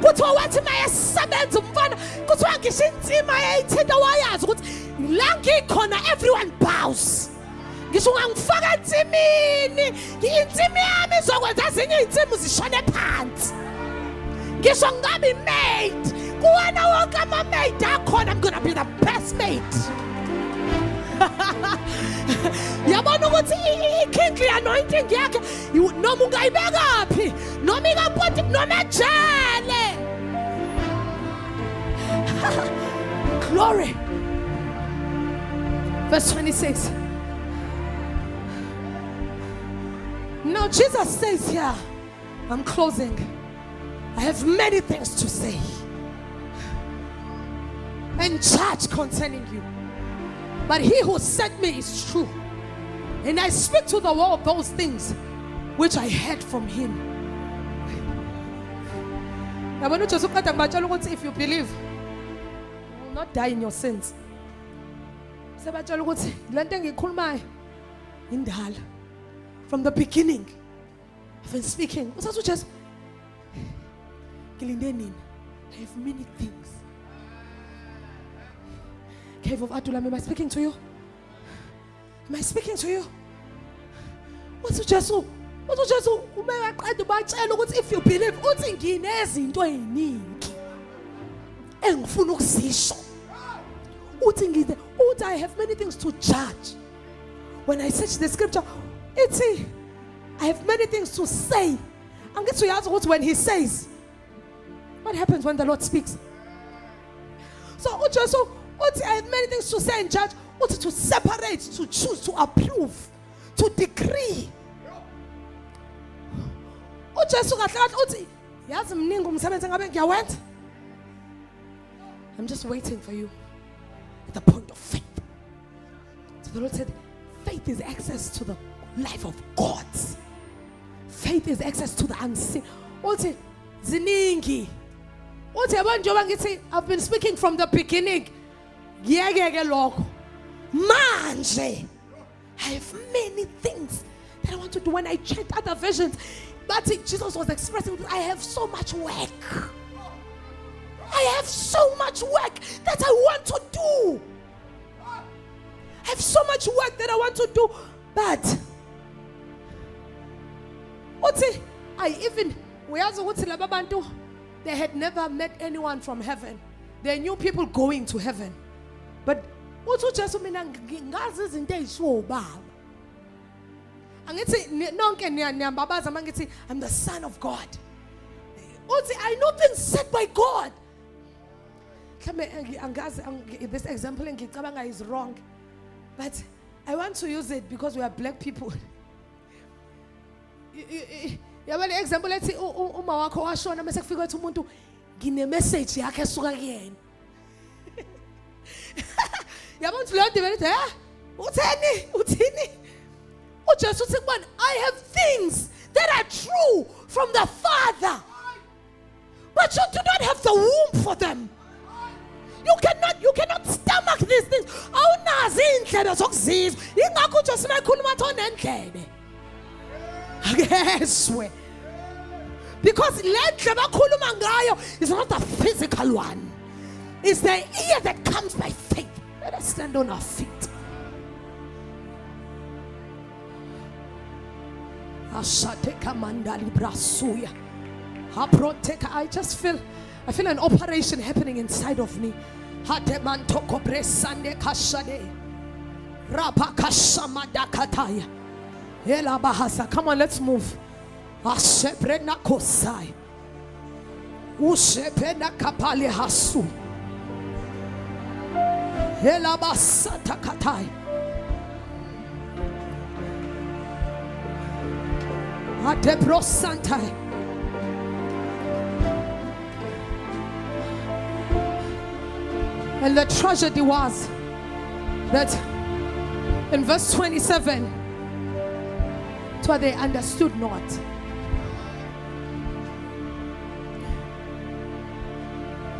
Kuthiwa wathi mayesebenza umfana kuthiwa ngisho insima yayithinta wayazi ukuthi la ngikhona everyone bows. Ngisho ngangifaka entsimini insimi yami izokwenza ezinye insimu zishone phansi. Ngisho ngabe maid kuwena wonke ama-maid akhona I'm gonna be the best maid. Yabona ukuthi i-kingly anointing yakhe noma ungayibekaphi noma ikapoti noma ejele. Glory. Verse 26. Now Jesus says here, I'm closing. I have many things to say and judge concerning you. But he who sent me is true. And I speak to the world those things which I heard from him. If you believe, you will not die in your sins. From the beginning, I've been speaking. I have many things. Cave of Adullam, am I speaking to you? Am I speaking to you? What's just if you believe, I have many things to judge. When I search the scripture, I have many things to say. I'm going to ask when he says. What happens when the Lord speaks? So I have many things to say and judge. To separate, to choose, to approve, to decree. I'm just waiting for you at the point of faith. So the Lord said, faith is access to the life of God. Faith is access to the unseen. Ziningi. I've been speaking from the beginning. Manje I have many things that I want to do. When I checked other versions, but Jesus was expressing, I have so much work. I have so much work that I want to do. I have so much work that I want to do. But they had never met anyone from heaven. They knew people going to heaven. But I'm the Son of God. I know things said by God. This example is wrong, but I want to use it because we are black people. Example, let's say uma wakho washona mase kufika ethi umuntu ngine message yakhe esuka kuyena. Yabona ukuthi lo ndivele uthini uJesu uthi kubona, I have things that are true from the Father, but you do not have the womb for them. You cannot stomach these things. Awunazi indlela zokuzizwa. Ingakho uJesu mayikhuluma athi onendlebe. Akeswe. Because lendle bakhuluma ngayo is not a physical one. It's the ear that comes by faith. Let us stand on our feet. I just feel an operation happening inside of me. Come on, let's move. And the tragedy was that in verse 27, it's what they understood not.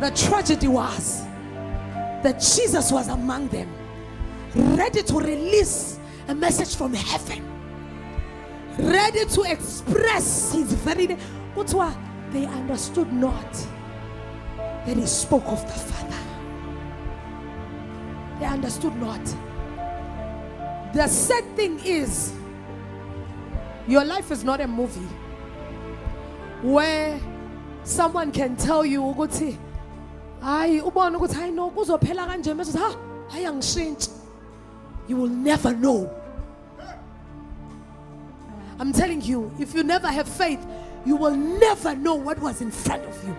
The tragedy was that Jesus was among them, ready to release a message from heaven, ready to express his very name. But what they understood not, that he spoke of the Father. They understood not. The sad thing is, your life is not a movie where someone can tell you, you will never know. I'm telling you, if you never have faith, you will never know what was in front of you.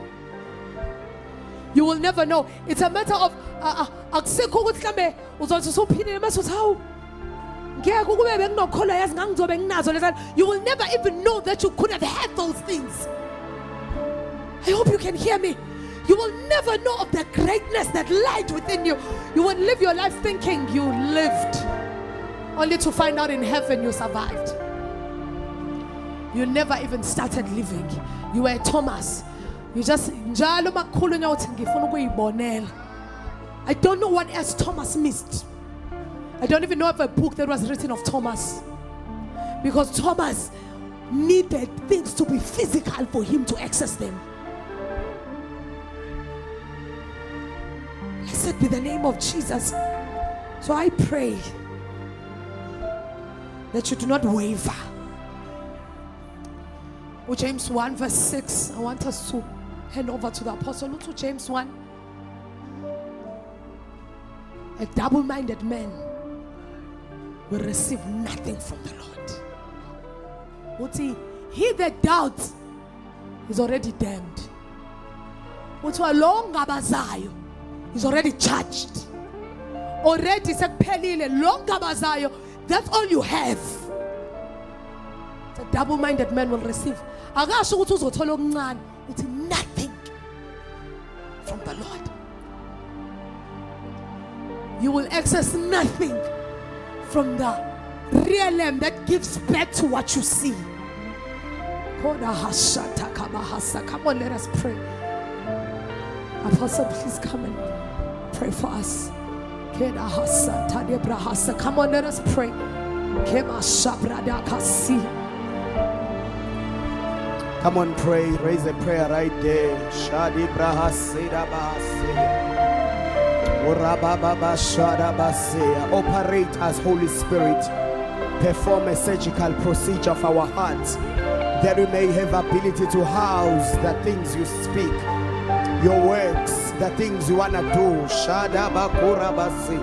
You will never know. It's a matter of you will never even know that you could have had those things. I hope you can hear me. You will never know of the greatness that lied within you. You will live your life thinking you lived, only to find out in heaven you survived. You never even started living. You were Thomas. You just I don't know what else Thomas missed. I don't even know of a book that was written of Thomas, because Thomas needed things to be physical for him to access them. Blessed be the name of Jesus. So I pray that you do not waver. James 1 verse 6. I want us to hand over to the apostle. Look to James 1. A double-minded man will receive nothing from the Lord. He that doubts is already damned. Is already judged. Already that's all you have. A double-minded man will receive nothing from the Lord. You will access nothing from the realm that gives back to what you see. Come on, let us pray. Apostle, please come and pray for us. Come on, let us pray. Kema shabrada kasi. Come on, pray. Raise a prayer right there. Shadi braha seda bahase. Urababa shada basea. Operate as Holy Spirit. Perform a surgical procedure of our hearts, that we may have ability to house the things you speak, your works, the things you wanna do. Shada bakura basi.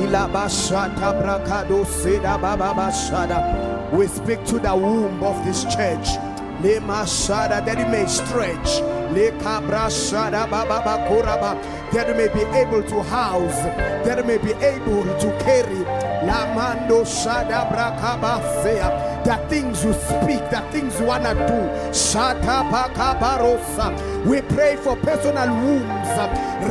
Ilaba shata brakado seda baba bashada. We speak to the womb of this church. Lema shada, that it may stretch. Lekabra shada baba bakuraba, that it may be able to house, that it may be able to carry. Lamando shada brakaba sea, the things you speak, the things you wanna do. Shata bakabarosa. We pray for personal wombs.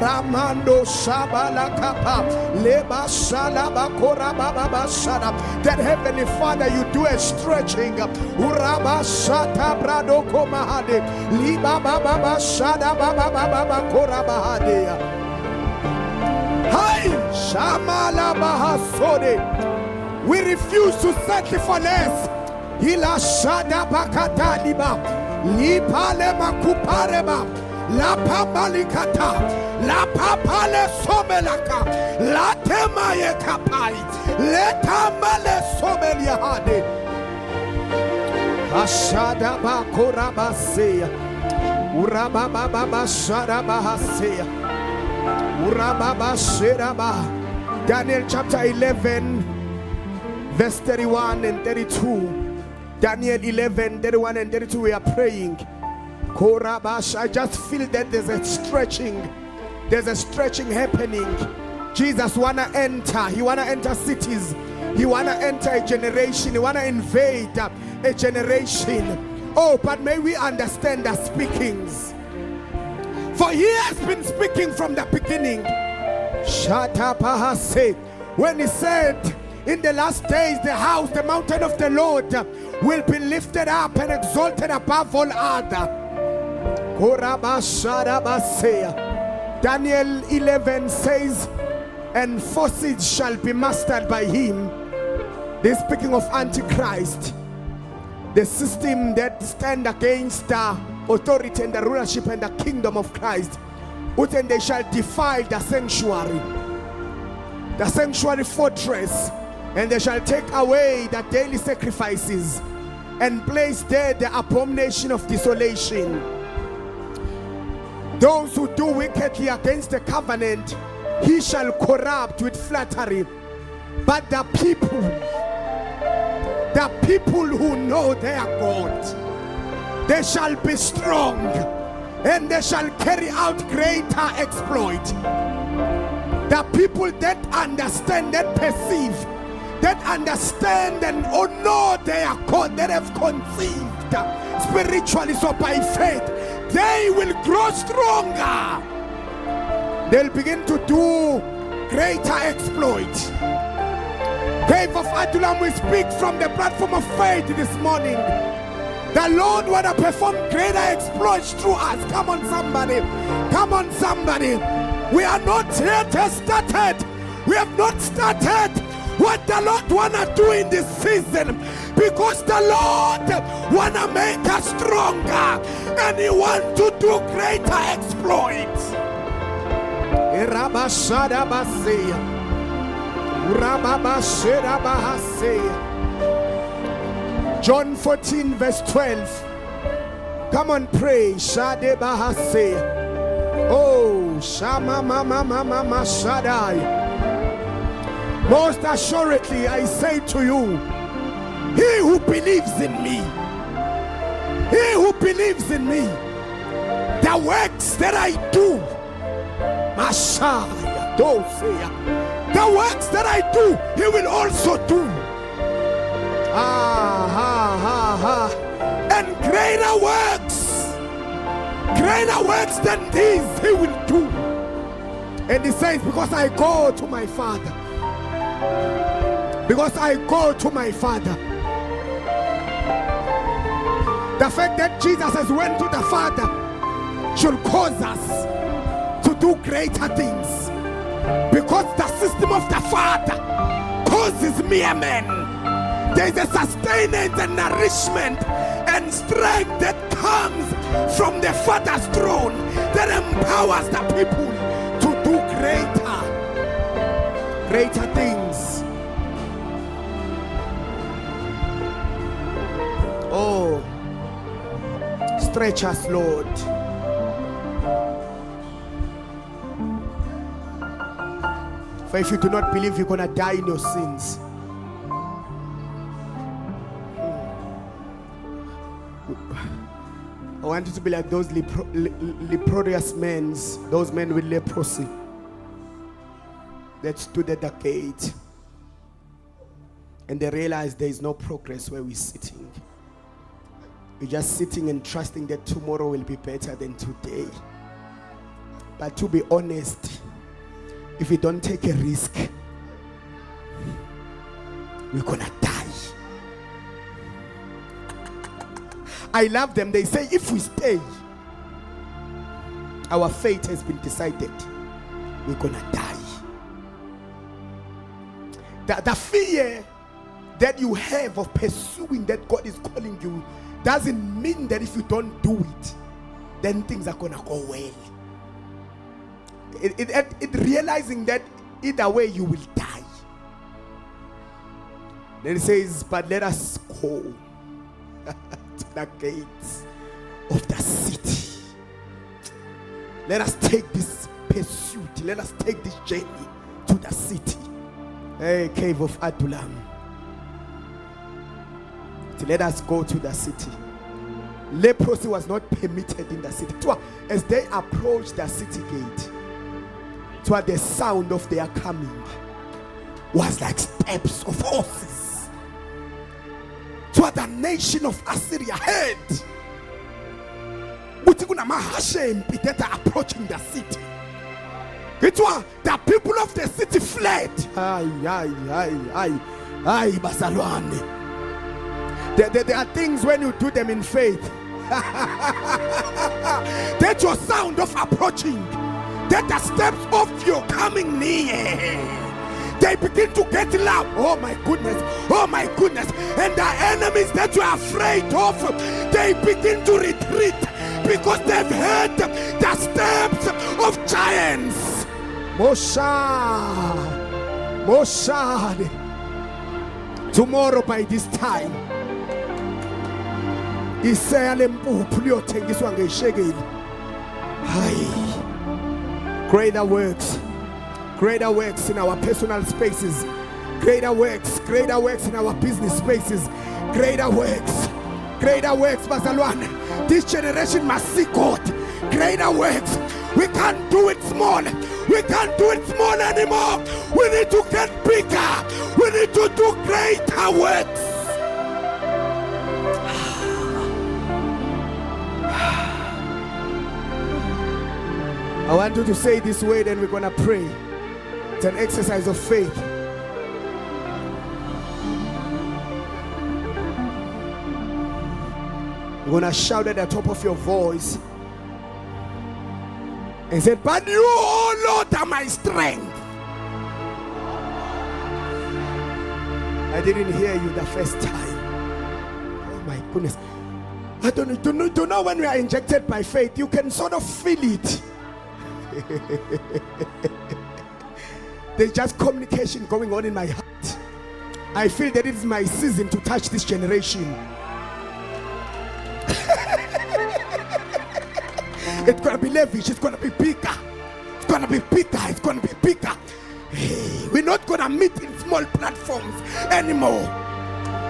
Ramando shabala kapa, leba shala bakora baba shada. That Heavenly Father, you do a stretching. Uraba shata brado komahade, liba baba shada baba kora bahade. Hi, shamala bahasode. We refuse to settle for less. Hila shada bakata liba, lipale makupareba, la pamalikata, la papale somelaka, la temaye kapai, letamale someliahade. Ashada bakura basea, urababa baba shada bahasea, urababa shiraba. Daniel chapter 11, verse 31 and 32. Daniel 11, 31 and 32, we are praying. Korabash, I just feel that there's a stretching happening. Jesus wanna enter. He wanna enter cities. He wanna enter a generation. He wanna invade a generation. Oh, but may we understand the speakings. For he has been speaking from the beginning. Shatapahase. When he said, in the last days, the house, the mountain of the Lord, will be lifted up and exalted above all other. Daniel 11 says, and forces shall be mastered by him. They're speaking of Antichrist, the system that stand against the authority and the rulership and the kingdom of Christ. And they shall defile the sanctuary fortress, and they shall take away the daily sacrifices and place there the abomination of desolation. Those who do wickedly against the covenant, he shall corrupt with flattery. But the people who know their God, they shall be strong, and they shall carry out greater exploit. The people that understand, that perceive, that understand and know their God, that have conceived spiritually, so by faith, they will grow stronger. They'll begin to do greater exploit. Cave of Adullam, we speak from the platform of faith this morning. The Lord want to perform greater exploits through us. Come on, somebody. Come on, somebody. We are not yet started. We have not started what the Lord wanna do in this season, because the Lord wanna make us stronger, and He wants to do greater exploits. John 14 verse 12. Come on, pray. Shade bahase. Oh, Shama mama mama Shaddai. Most assuredly, I say to you, he who believes in me, the works that I do, Messiah, the works that I do, he will also do. And greater works than these he will do. And he says, because I go to my Father. Because I go to my Father. The fact that Jesus has went to the Father should cause us to do greater things. Because the system of the Father causes mere men There's a sustenance and nourishment and strength that comes from the Father's throne that empowers the people to do greater things. Oh, stretch us, Lord. For if you do not believe, you're gonna die in your sins. I want you to be like those leprous men, those men with leprosy that stood at the gate and they realized there is no progress where we're sitting. We're just sitting and trusting that tomorrow will be better than today. But to be honest, if we don't take a risk, we're gonna die. I love them. They say if we stay, our fate has been decided. We're gonna die. The fear that you have of pursuing that God is calling you doesn't mean that if you don't do it, then things are gonna go well. It realizing that either way you will die. Then it says, but let us go to the gates of the city. Let us take this pursuit. Let us take this journey to the city. Hey, cave of Adullam. Let us go to the city. Leprosy was not permitted in the city. As they approached the city gate, the sound of their coming was like steps of horses. The nation of Assyria heard that are approaching the city. The people of the city fled. There are things when you do them in faith that your sound of approaching, that the steps of your coming near, they begin to get loud. Oh my goodness, oh my goodness. And the enemies that you are afraid of, they begin to retreat because they've heard the steps of giants. Moshad. Tomorrow by this time, greater works in our personal spaces, greater works in our business spaces, greater works, Bazalwane. This generation must see God. Greater works. We can't do it small. We can't do it small anymore. We need to get bigger. We need to do greater works. I want you to say this way, then we're gonna pray. It's an exercise of faith. You're gonna shout at the top of your voice and say, but you, oh Lord, are my strength. I didn't hear you the first time. Oh my goodness. I don't know when we are injected by faith, you can sort of feel it. There's just communication going on in my heart. I feel that it is my season to touch this generation. It's gonna be lavish, it's gonna be bigger. It's gonna be bigger, it's gonna be bigger. Hey, we're not gonna meet in small platforms anymore.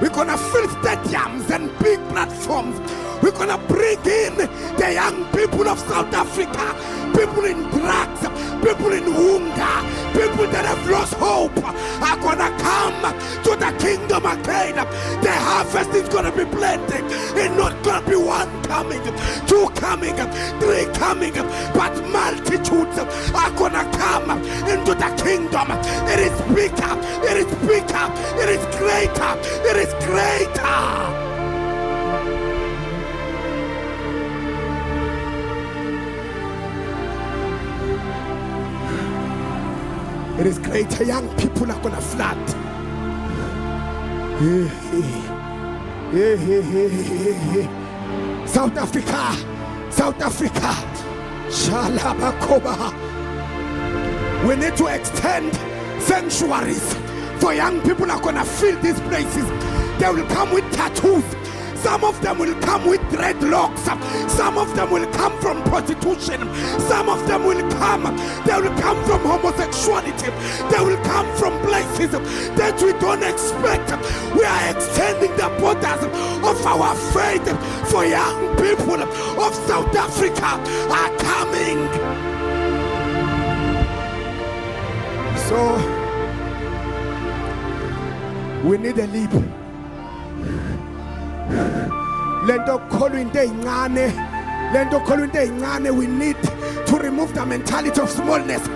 We're gonna fill stadiums and big platforms. We're gonna bring in the young people of South Africa, people in drugs, people in hunger, people that have lost hope are gonna come to the kingdom again. The harvest is gonna be plenty. It's not gonna be one coming, two coming, three coming, but multitudes are gonna come into the kingdom. It is bigger, it is bigger, it is greater, it is greater. It is greater. Young people are gonna flood. South Africa, South Africa. Shalabakoba. We need to extend sanctuaries for young people are gonna fill these places. They will come with tattoos. Some of them will come with dreadlocks. Some of them will come from prostitution. Some of them will come. They will come from homosexuality. They will come from places that we don't expect. We are extending the borders of our faith for young people of South Africa are coming. So we need a leap. We need to remove the mentality of smallness.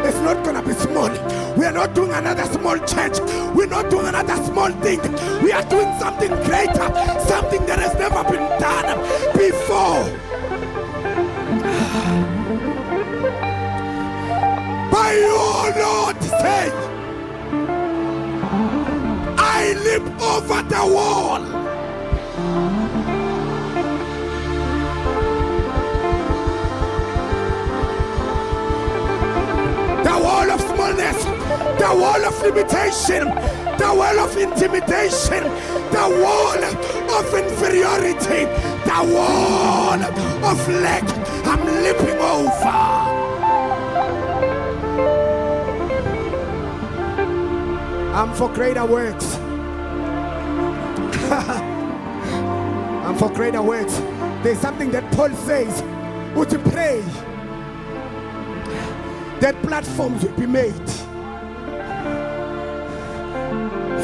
It's not gonna be small. We are not doing another small church. We're not doing another small thing. We are doing something greater, something that has never been done before. By your Lord say, I leap over the wall. The wall of smallness, the wall of limitation, the wall of intimidation, the wall of inferiority, the wall of lack. I'm leaping over. I'm for greater works. I'm for greater works. There's something that Paul says, would you pray that platforms will be made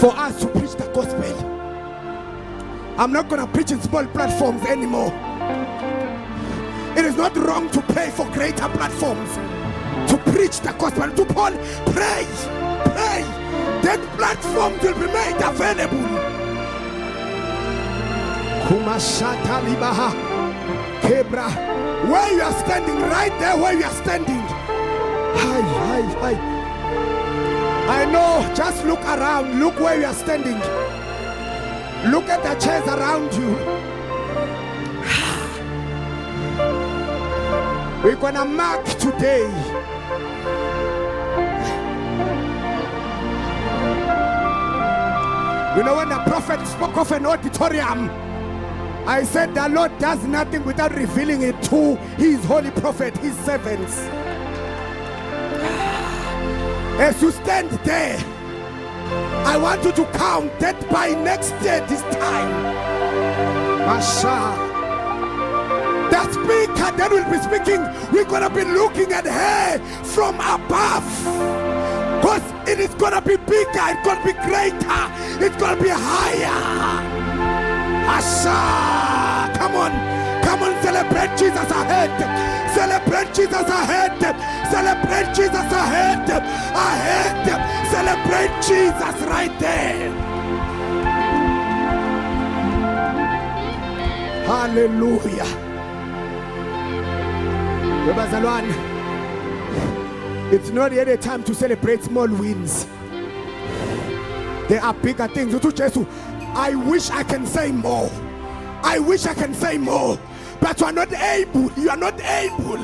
for us to preach the gospel. I'm not going to preach in small platforms anymore. It is not wrong to pray for greater platforms to preach the gospel. To Paul, pray that platforms will be made available. Kumashata libaha Kebra, where you are standing, right there where you are standing. Hi. I know, just look around, look where you are standing. Look at the chairs around you. We're gonna mark today. You know, when the prophet spoke of an auditorium, I said the Lord does nothing without revealing it to his holy prophet, his servants. As you stand there, I want you to count that by next day this time, Masha, the speaker that will be speaking, we're going to be looking at her from above. Because it is going to be bigger, it's going to be greater, it's going to be higher. Asha, come on, celebrate Jesus ahead. Celebrate Jesus ahead. Celebrate Jesus ahead. Celebrate Jesus right there. Hallelujah. It's not yet a time to celebrate small wins. There are bigger things. I wish I can say more. I wish I can say more. But you are not able. You are not able.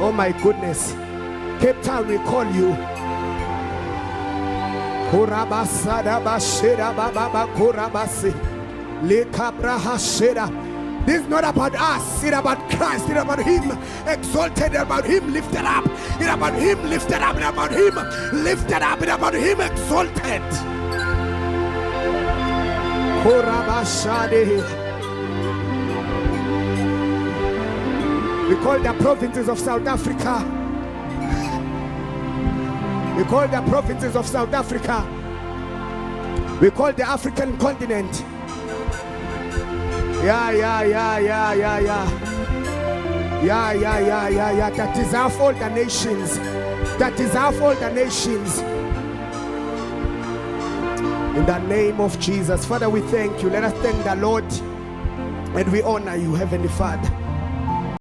Oh my goodness. Cape Town, we call you. This is not about us. It's about Christ. It's about Him exalted. It's about Him lifted up. It's about Him lifted up. It's about Him lifted up. It's about Him exalted. We call the provinces of South Africa. We call the provinces of South Africa. We call the African continent. Yeah. That deserve all the nations. That deserve all the nations. In the name of Jesus. Father, we thank you. Let us thank the Lord. And we honor you, Heavenly Father.